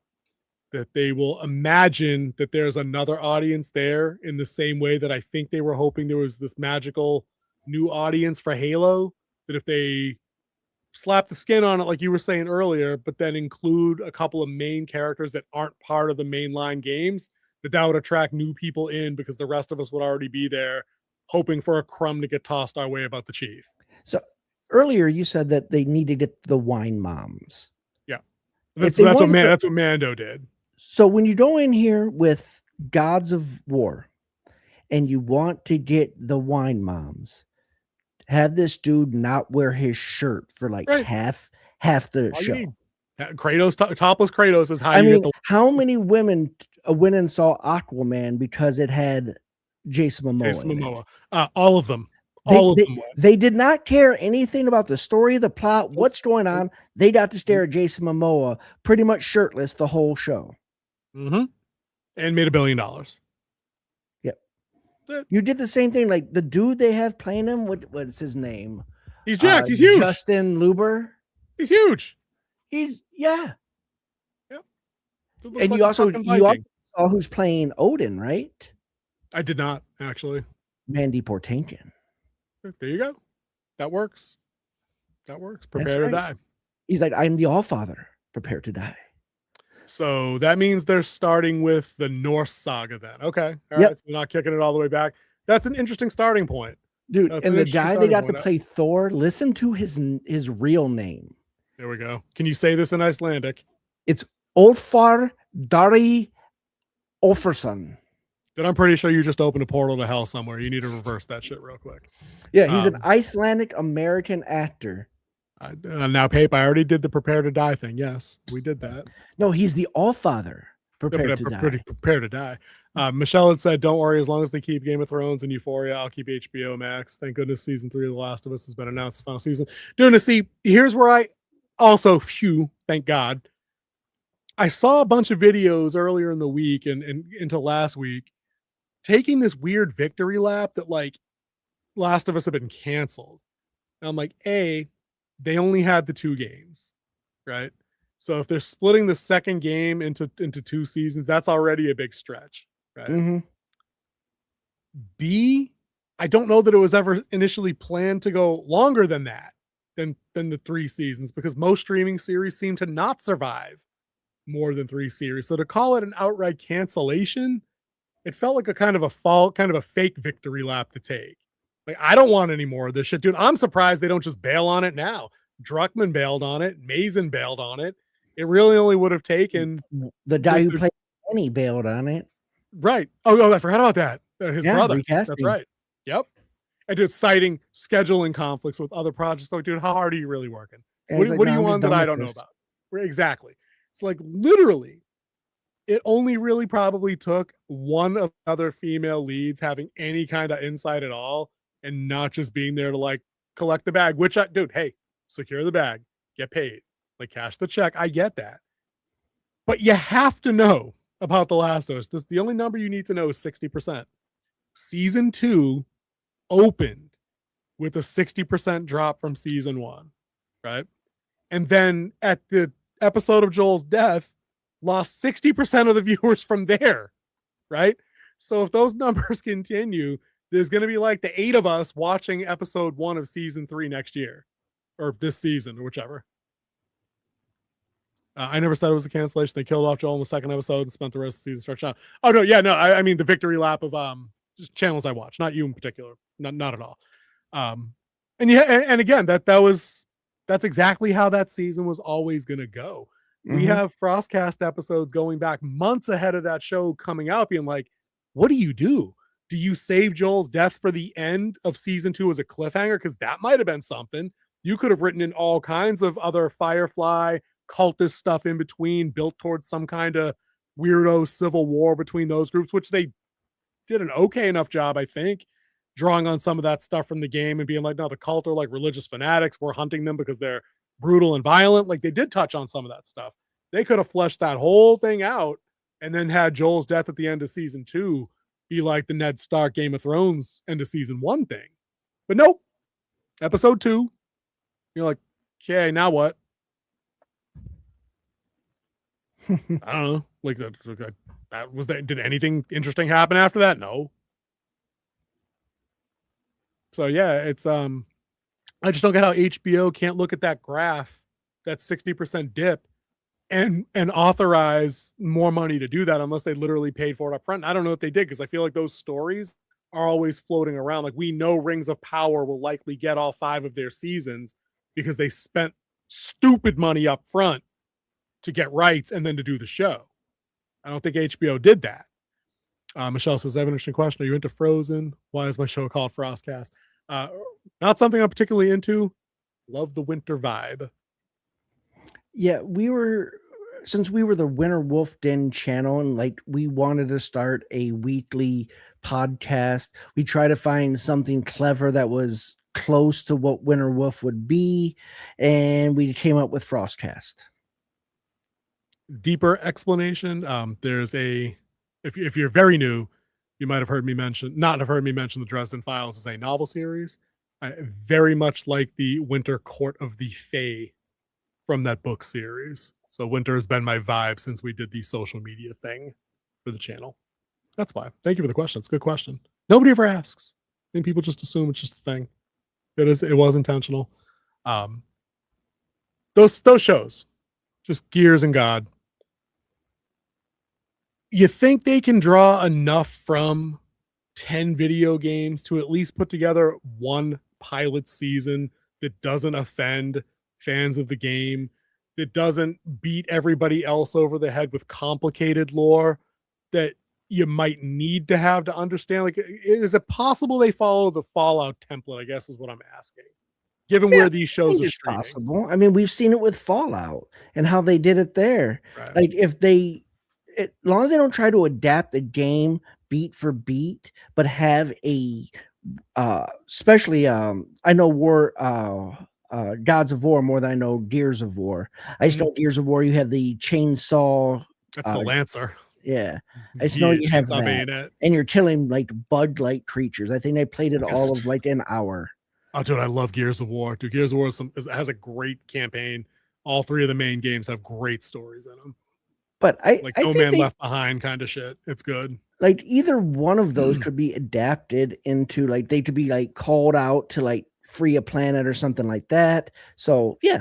they will imagine that there's another audience there in the same way that I think they were hoping there was this magical new audience for Halo, that if they slap the skin on it, like you were saying earlier, but then include a couple of main characters that aren't part of the mainline games, that would attract new people in, because the rest of us would already be there hoping for a crumb to get tossed our way about the chief. So earlier you said that they need to get the wine moms. Yeah. That's what Mando did. So when you go in here with Gods of War and you want to get the wine moms, have this dude not wear his shirt for like half the show. Kratos, topless Kratos is how you get the. How many women went and saw Aquaman because it had Jason Momoa? Jason Momoa. All of them. All of them. They did not care anything about the story, the plot, what's going on. They got to stare at Jason Momoa pretty much shirtless the whole show. Mm-hmm. And made $1 billion. Yep. You did the same thing. Like the dude they have playing him, what's his name? He's jacked. He's huge. Justin Luber. He's huge. Yeah. Yep. And you also saw who's playing Odin, right? I did not, actually. Mandy Patinkin. There you go. That works. Prepare to die. He's like, I'm the Allfather. Prepare to die. So that means they're starting with the Norse saga then. Okay. All right. So they're not kicking it all the way back. That's an interesting starting point. Dude, and the guy they got to play Thor, listen to his real name. There we go. Can you say this in Icelandic? It's Olfar Dari Olfarsson. Then I'm pretty sure you just opened a portal to hell somewhere. You need to reverse that shit real quick. Yeah, he's an Icelandic American actor. Now, Pape, I already did the prepare to die thing. Yes, we did that. No, he's the Allfather. Prepare to die. Michelle had said, don't worry, as long as they keep Game of Thrones and Euphoria, I'll keep HBO Max. Thank goodness season 3 of The Last of Us has been announced final season. Here's where I also, thank God, I saw a bunch of videos earlier in the week and into last week taking this weird victory lap that like Last of Us had been canceled. And I'm like, they only had the 2 games, right? So if they're splitting the second game into 2 seasons, that's already a big stretch, right? Mm-hmm. B, I don't know that it was ever initially planned to go longer than that, than the 3 seasons, because most streaming series seem to not survive more than 3 series. So to call it an outright cancellation, it felt like a kind of a fake victory lap to take. Like, I don't want any more of this shit, dude. I'm surprised they don't just bail on it now. Druckmann bailed on it. Mason bailed on it. It really only would have taken the guy who played Kenny bailed on it. Right. Oh, I forgot about that. His brother. Recasting. That's right. Yep. And just citing scheduling conflicts with other projects. Like, dude, how hard are you really working? What do you want that I don't know about? Exactly. It's like literally, it only really probably took one of the other female leads having any kind of insight at all and not just being there to like collect the bag, which dude, hey, secure the bag, get paid, like cash the check. I get that. But you have to know about The Last of Us. The only number you need to know is 60%. Season 2 opened with a 60% drop from season 1, right? And then at the episode of Joel's death, lost 60% of the viewers from there, right? So if those numbers continue, there's going to be like the 8 of us watching episode 1 of season 3 next year, or this season, or whichever. I never said it was a cancellation. They killed off Joel in the second episode and spent the rest of the season stretching out. Oh no, yeah, no. I mean the victory lap of just channels I watch, not you in particular, not at all. And again, that's exactly how that season was always going to go. Mm-hmm. We have FrostCast episodes going back months ahead of that show coming out, being like, what do? Do you save Joel's death for the end of season 2 as a cliffhanger? Because that might have been something. You could have written in all kinds of other Firefly cultist stuff in between, built towards some kind of weirdo civil war between those groups, which they did an okay enough job, I think, drawing on some of that stuff from the game and being like, no, the cult are like religious fanatics. We're hunting them because they're brutal and violent. Like they did touch on some of that stuff. They could have fleshed that whole thing out and then had Joel's death at the end of season 2 be like the Ned Stark Game of Thrones end of season 1 thing. But nope. Episode 2. You're like, okay, now what? I don't know. Like that was that. Did anything interesting happen after that? No. So yeah, it's I just don't get how HBO can't look at that graph, that 60% dip, and authorize more money to do that unless they literally paid for it up front. And I don't know if they did because I feel like those stories are always floating around. Like we know Rings of Power will likely get all 5 of their seasons because they spent stupid money up front to get rights and then to do the show. I don't think HBO did that. Michelle says, I have an interesting question. Are you into Frozen? Why is my show called FrostCast? Not something I'm particularly into. Love the winter vibe. Yeah, since we were the Winter Wolf Den channel and like we wanted to start a weekly podcast, we try to find something clever that was close to what Winter Wolf would be, and we came up with FrostCast. Deeper explanation. There's if you're very new, you might have heard me mention the Dresden Files as a novel series. I very much like the Winter Court of the Fae from that book series. So winter has been my vibe since we did the social media thing for the channel. That's why. Thank you for the question. It's a good question. Nobody ever asks. I think people just assume it's just a thing. It was intentional. Those shows, just Gears and God. You think they can draw enough from 10 video games to at least put together one pilot season that doesn't offend fans of the game, that doesn't beat everybody else over the head with complicated lore that you might need to have to understand? Like, is it possible they follow the Fallout template, I guess is what I'm asking, given where these shows are streaming? Possible. I mean, we've seen it with Fallout and how they did it there. Right. Like as long as they don't try to adapt the game beat for beat, but have a especially I know Gods of War more than I know Gears of War. I just know Gears of War, you have the chainsaw. That's the Lancer. Yeah. I just know you have that. And you're killing like bug-like creatures. I think they played it all of like an hour. Oh, dude, I love Gears of War. Dude, Gears of War has a great campaign. All 3 of the main games have great stories in them. But I No Man Left Behind kind of shit. It's good. Like either one of those could be adapted into like they could be like called out to like free a planet or something like that. So yeah,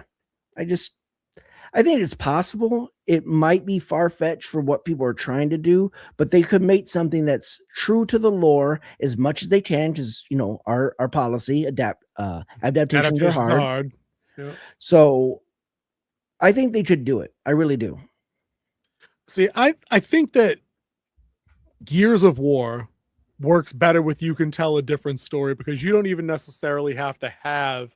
I think it's possible. It might be far-fetched for what people are trying to do, but they could make something that's true to the lore as much as they can, because our policy adaptations are hard. Yeah. So I think they should do it. I really do. See, I think that Gears of War works better with you can tell a different story, because you don't even necessarily have to have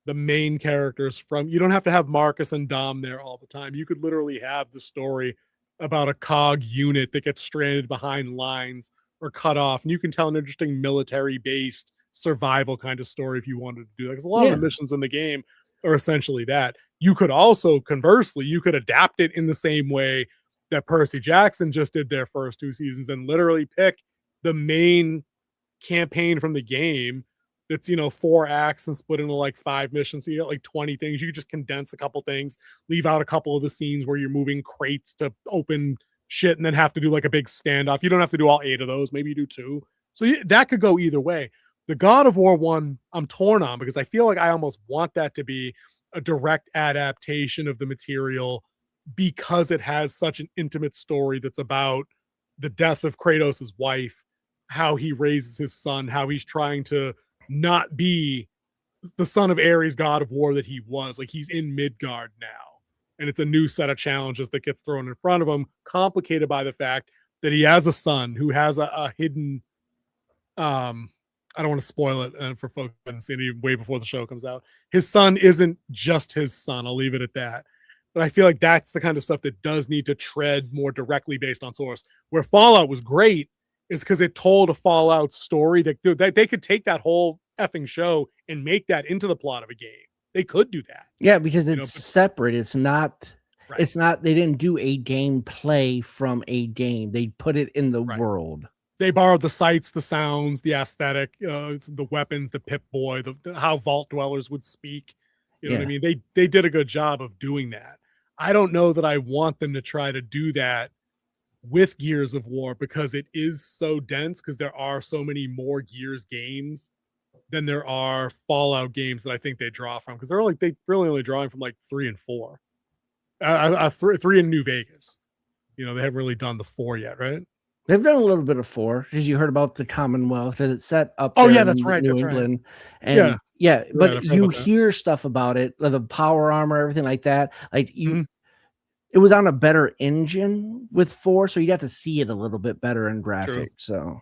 the main characters you don't have to have Marcus and Dom there all the time. You could literally have the story about a cog unit that gets stranded behind lines or cut off, and you can tell an interesting military-based survival kind of story if you wanted to do that. Because a lot of the missions in the game are essentially that. You could also, conversely, you could adapt it in the same way that Percy Jackson just did their first 2 seasons and literally pick the main campaign from the game that's 4 acts and split into like 5 missions. So you get like 20 things. You just condense a couple things, leave out a couple of the scenes where you're moving crates to open shit and then have to do like a big standoff. You don't have to do all 8 of those. Maybe you do 2. So that could go either way. The God of War one, I'm torn on, because I feel like I almost want that to be a direct adaptation of the material, because it has such an intimate story that's about the death of Kratos' wife, how he raises his son, how he's trying to not be the son of Ares, God of War, that he was. Like, he's in Midgard now, and it's a new set of challenges that get thrown in front of him, complicated by the fact that he has a son who has a hidden I don't want to spoil it for folks who haven't seen it way before the show comes out. His son isn't just his son. I'll leave it at that. But I feel like that's the kind of stuff that does need to tread more directly based on source. Where Fallout was great is because it told a Fallout story that, dude, they could take that whole effing show and make that into the plot of a game. They could do that. Yeah, because it's separate. It's not. Right. It's not. They didn't do a gameplay from a game. They put it in the world. They borrowed the sights, the sounds, the aesthetic, the weapons, the Pip-Boy, how Vault Dwellers would speak. You know what I mean? They did a good job of doing that. I don't know that I want them to try to do that with Gears of War because it is so dense, because there are so many more Gears games than there are Fallout games that I think they draw from, because they really only drawing from like 3 and 4. 3 in New Vegas. They haven't really done the 4 yet, right? They've done a little bit of 4, because you heard about the Commonwealth that it's set up. Oh there yeah, that's right. New That's England. right. And yeah, but Right, you hear stuff about it, the power armor, everything like that. Like it was on a better engine with 4, so you got to see it a little bit better in graphics. True. So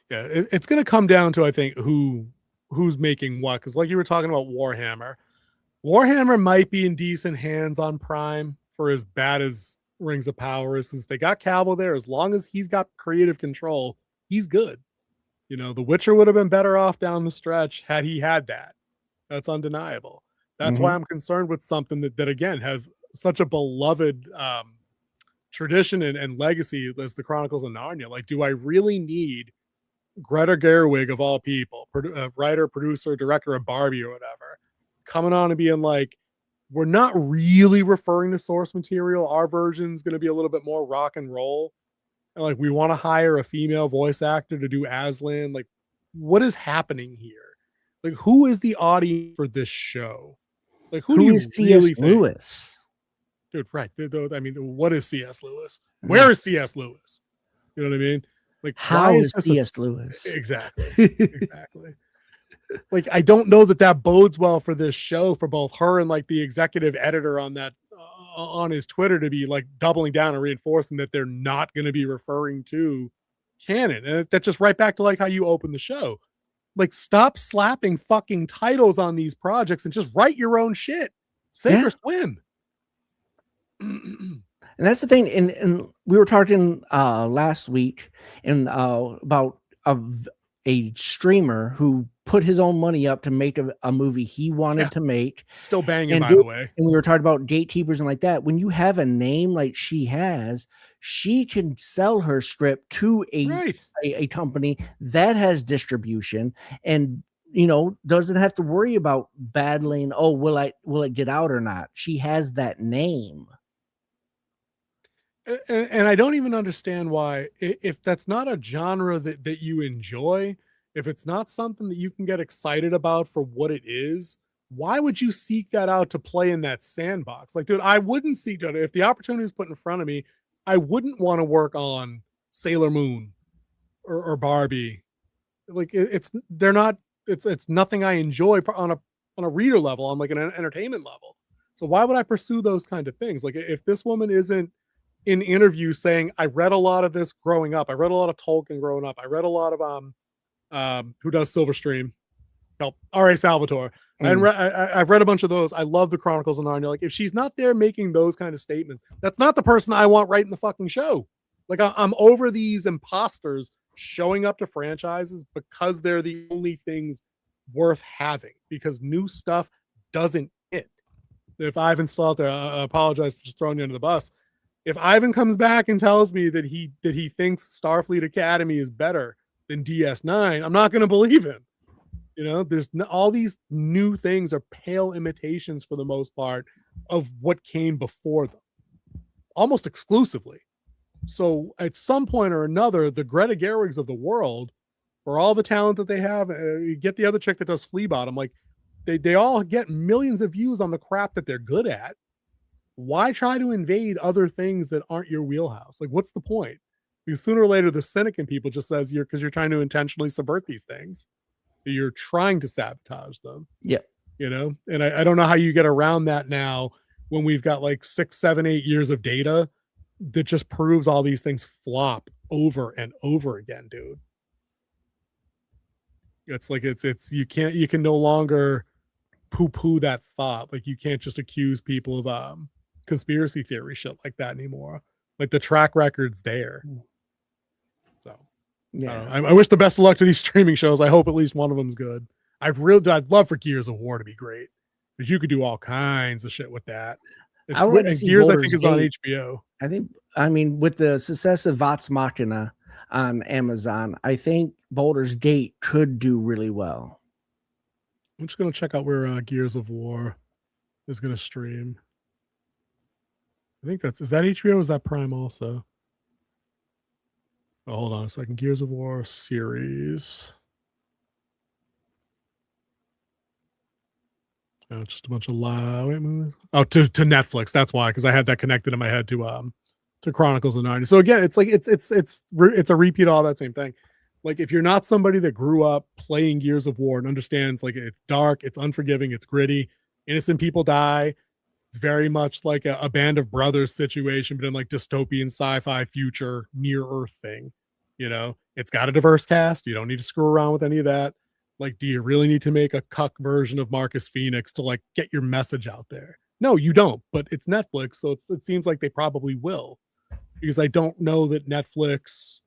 yeah, it's going to come down to, I think, who's making what, because like you were talking about Warhammer might be in decent hands on Prime for as bad as Rings of Power is, because if they got Cavill there, as long as he's got creative control, he's good. The Witcher would have been better off down the stretch had he had that. That's undeniable. That's why I'm concerned with something that again has such a beloved tradition and legacy as the Chronicles of Narnia. Like, do I really need Greta Gerwig, of all people, writer, producer, director of Barbie or whatever, coming on and being like, we're not really referring to source material. Our version's going to be a little bit more rock and roll. And like, we want to hire a female voice actor to do Aslan. Like, what is happening here? Like, who is the audience for this show? Like, who do you is really C.S. Lewis? Dude, right. I mean, what is C.S. Lewis? Where is C.S. Lewis? You know what I mean? Like, how is C.S. Lewis? Exactly. Exactly. Like, I don't know that bodes well for this show, for both her and like the executive editor on that on his Twitter, to be like doubling down and reinforcing that they're not going to be referring to canon. And that's just right back to like how you open the show. Like, stop slapping fucking titles on these projects and just write your own shit. Sink or swim. And that's the thing. And we were talking last week about a streamer who put his own money up to make a movie he wanted to make. Still banging, by the way. And we were talking about gatekeepers and like that. When you have a name like she has, she can sell her script to a company that has distribution and doesn't have to worry about battling. Oh, will it get out or not? She has that name. And I don't even understand why, if that's not a genre that you enjoy, if it's not something that you can get excited about for what it is, why would you seek that out to play in that sandbox? Like, dude, I wouldn't seek that. If the opportunity is put in front of me, I wouldn't want to work on Sailor Moon or Barbie. Like, it's nothing I enjoy on a reader level, on like an entertainment level. So why would I pursue those kind of things? Like, if this woman isn't in interviews saying, I read a lot of this growing up, I read a lot of Tolkien growing up, I read a lot of who does Silverstream, R.A. Salvatore. I've read a bunch of those. I love the Chronicles of Narnia. Like, if she's not there making those kind of statements, that's not the person I want writing the fucking show. Like, I'm over these imposters showing up to franchises because they're the only things worth having, because new stuff doesn't hit. If Ivan still out there, I apologize for just throwing you under the bus. If Ivan comes back and tells me that he thinks Starfleet Academy is better than DS9, I'm not going to believe him. There's all these new things are pale imitations for the most part of what came before them, almost exclusively. So at some point or another, the Greta Gerwigs of the world, for all the talent that they have, you get the other chick that does Flea Bottom, like they all get millions of views on the crap that they're good at. Why try to invade other things that aren't your wheelhouse? Like, what's the point? Because sooner or later, the cynic in people just says because you're trying to intentionally subvert these things. You're trying to sabotage them. Yeah. And I don't know how you get around that now when we've got like 6, 7, 8 years of data that just proves all these things flop over and over again, dude. It's like, you can no longer poo-poo that thought. Like, you can't just accuse people of conspiracy theory shit like that anymore. Like the track record's there. So Yeah, I wish the best of luck to these streaming shows. I hope at least one of them's good. I'd love for Gears of War to be great, because you could do all kinds of shit with that. I would And see Gears, I Baldur's think, is on Gate. HBO. I mean, with the success of Vox Machina on Amazon, I think Baldur's Gate could do really well. I'm just gonna check out where Gears of War is gonna stream. I think is that HBO or is that Prime also? Oh, hold on a second. Gears of War series. Oh, just a bunch of movies. Oh, to Netflix. That's why, because I had that connected in my head to Chronicles of Narnia. So again, it's like it's a repeat of all that same thing. Like if you're not somebody that grew up playing Gears of War and understands like it's dark, it's unforgiving, it's gritty, innocent people die. It's very much like a Band of Brothers situation, but in like dystopian sci-fi future near Earth thing. You know, it's got a diverse cast. You don't need to screw around with any of that. Like, do you really need to make a cuck version of Marcus Phoenix to like get your message out there? No, you don't. But it's Netflix, so it seems like they probably will, because I don't know that Netflix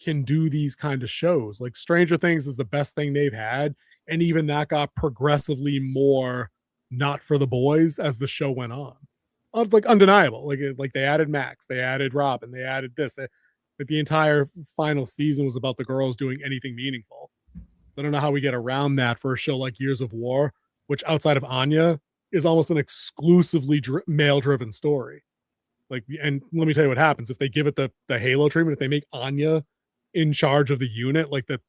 can do these kind of shows. Like Stranger Things is the best thing they've had, and even that got progressively more not for the boys as the show went on. Like undeniable. Like they added Max, they added Robin, they added this. But the entire final season was about the girls doing anything meaningful. I don't know how we get around that for a show like Gears of War, which outside of Anya is almost an exclusively male-driven story. Like, and let me tell you what happens if they give it the Halo treatment. If they make Anya in charge of the unit, like that,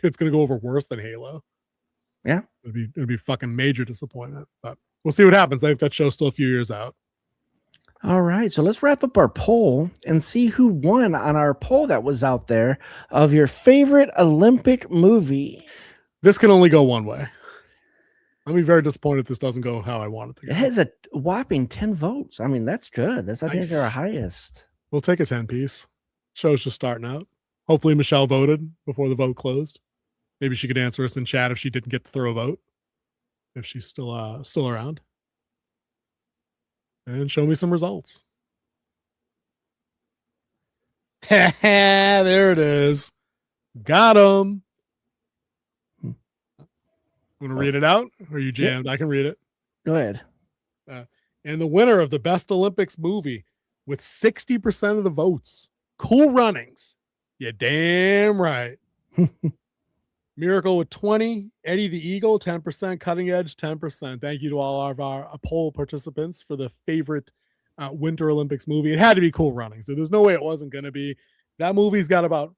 it's going to go over worse than Halo. Yeah, it'd be fucking major disappointment. But we'll see what happens. I think that show's still a few years out. All right, so let's wrap up our poll and see who won on our poll that was out there of your favorite Olympic movie. This can only go one way. I'll be very disappointed if this doesn't go how I want it to go. It has a whopping 10 votes. I mean, that's good. That's, I think, our highest. We'll take a 10 piece. Show's just starting out. Hopefully Michelle voted before the vote closed. Maybe she could answer us in chat if she didn't get to throw a vote, if she's still around. And show me some results. There it is. Got him. Want to read it out? Or are you jammed? Yep. I can read it. Go ahead. And the winner of the Best Olympics movie with 60% of the votes, Cool Runnings. Yeah, damn right. Miracle with 20, Eddie the Eagle 10%, Cutting Edge 10%. Thank you to all of our poll participants for the favorite Winter Olympics movie. It had to be Cool Runnings. So there's no way it wasn't going to be. That movie's got about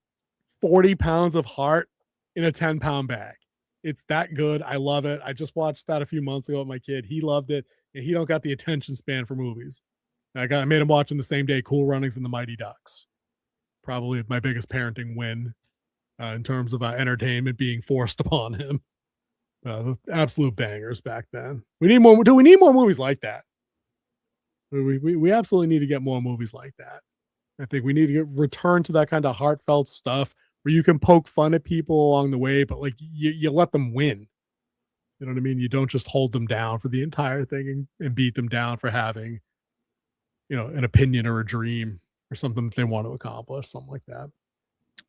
40 pounds of heart in a 10-pound bag. It's that good. I love it. I just watched that a few months ago with my kid. He loved it, and he don't got the attention span for movies. I made him watch in the same day Cool Runnings and the Mighty Ducks. Probably my biggest parenting win. In terms of entertainment being forced upon him. Absolute bangers back then. We need more. Do we need more movies like that? We absolutely need to get more movies like that. I think we need to return to that kind of heartfelt stuff where you can poke fun at people along the way, but like you let them win. You know what I mean? You don't just hold them down for the entire thing and beat them down for having, an opinion or a dream or something that they want to accomplish, something like that.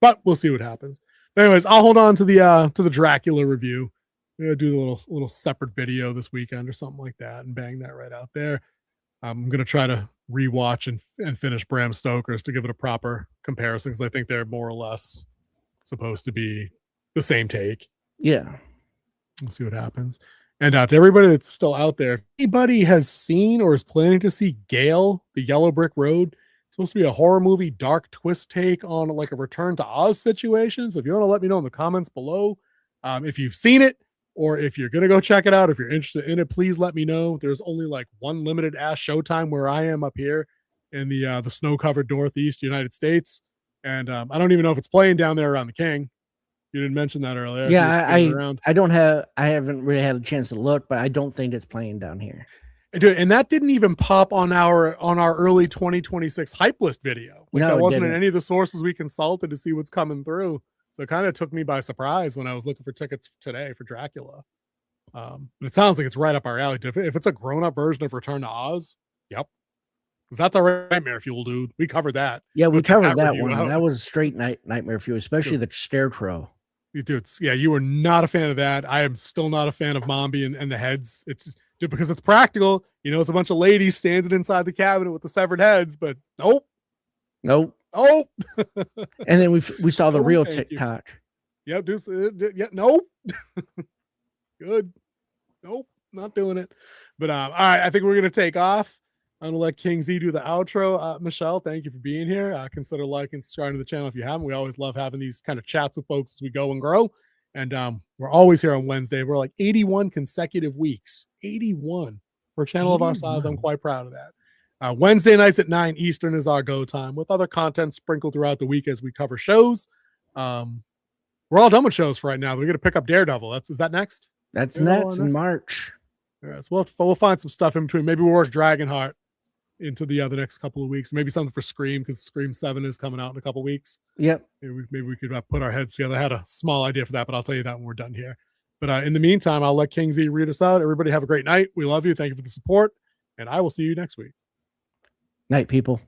But we'll see what happens. Anyways, I'll hold on to the Dracula review. I'm gonna do a little separate video this weekend or something like that and bang that right out there. I'm gonna try to rewatch and finish Bram Stoker's to give it a proper comparison, because I think they're more or less supposed to be the same take. Yeah. We'll see what happens. And to everybody that's still out there, if anybody has seen or is planning to see Gale, the Yellow Brick Road, supposed to be a horror movie, dark twist take on like a Return to Oz situation. So if you want to let me know in the comments below, if you've seen it or if you're going to go check it out, if you're interested in it, please let me know. There's only like one limited ass showtime where I am up here in the snow-covered Northeast United States. And I don't even know if it's playing down there around the King. You didn't mention that earlier. Yeah, I haven't really had a chance to look, but I don't think it's playing down here. Dude, and that didn't even pop on our early 2026 hype list video. Like, no, that wasn't in any of the sources we consulted to see what's coming through. So it kind of took me by surprise when I was looking for tickets today for Dracula. But it sounds like it's right up our alley. If it's a grown-up version of Return to Oz, Yep. Because that's our nightmare fuel, dude. We covered that. Yeah, we covered that review one. out. That was straight nightmare fuel, especially the scarecrow. Dude, yeah, you were not a fan of that. I am still not a fan of Mombi and the heads. It's dude, because it's practical. You know, it's a bunch of ladies standing inside the cabinet with the severed heads, but nope. And then we saw the real TikTok. Yeah, dude. Yeah, nope. Good. Nope, not doing it. But all right, I think we're gonna take off. I'm gonna let King Z do the outro. Michelle, thank you for being here. Consider liking and subscribing to the channel if you haven't. We always love having these kind of chats with folks as we go and grow. And we're always here on Wednesday. We're like 81 consecutive weeks. 81 for a channel of our size. I'm quite proud of that. Wednesday nights at 9 Eastern is our go time, with other content sprinkled throughout the week as we cover shows. We're all done with shows for right now. We're gonna pick up Daredevil. Is that next? That's next in March. All right, so we'll find some stuff in between. Maybe we'll work Dragonheart into the other next couple of weeks. Maybe something for Scream, because Scream 7 is coming out in a couple of weeks. Yep. Maybe we could put our heads together. I had a small idea for that, but I'll tell you that when we're done here. But in the meantime, I'll let King Z read us out. Everybody have a great night. We love you. Thank you for the support, and I will see you next week. Night, people.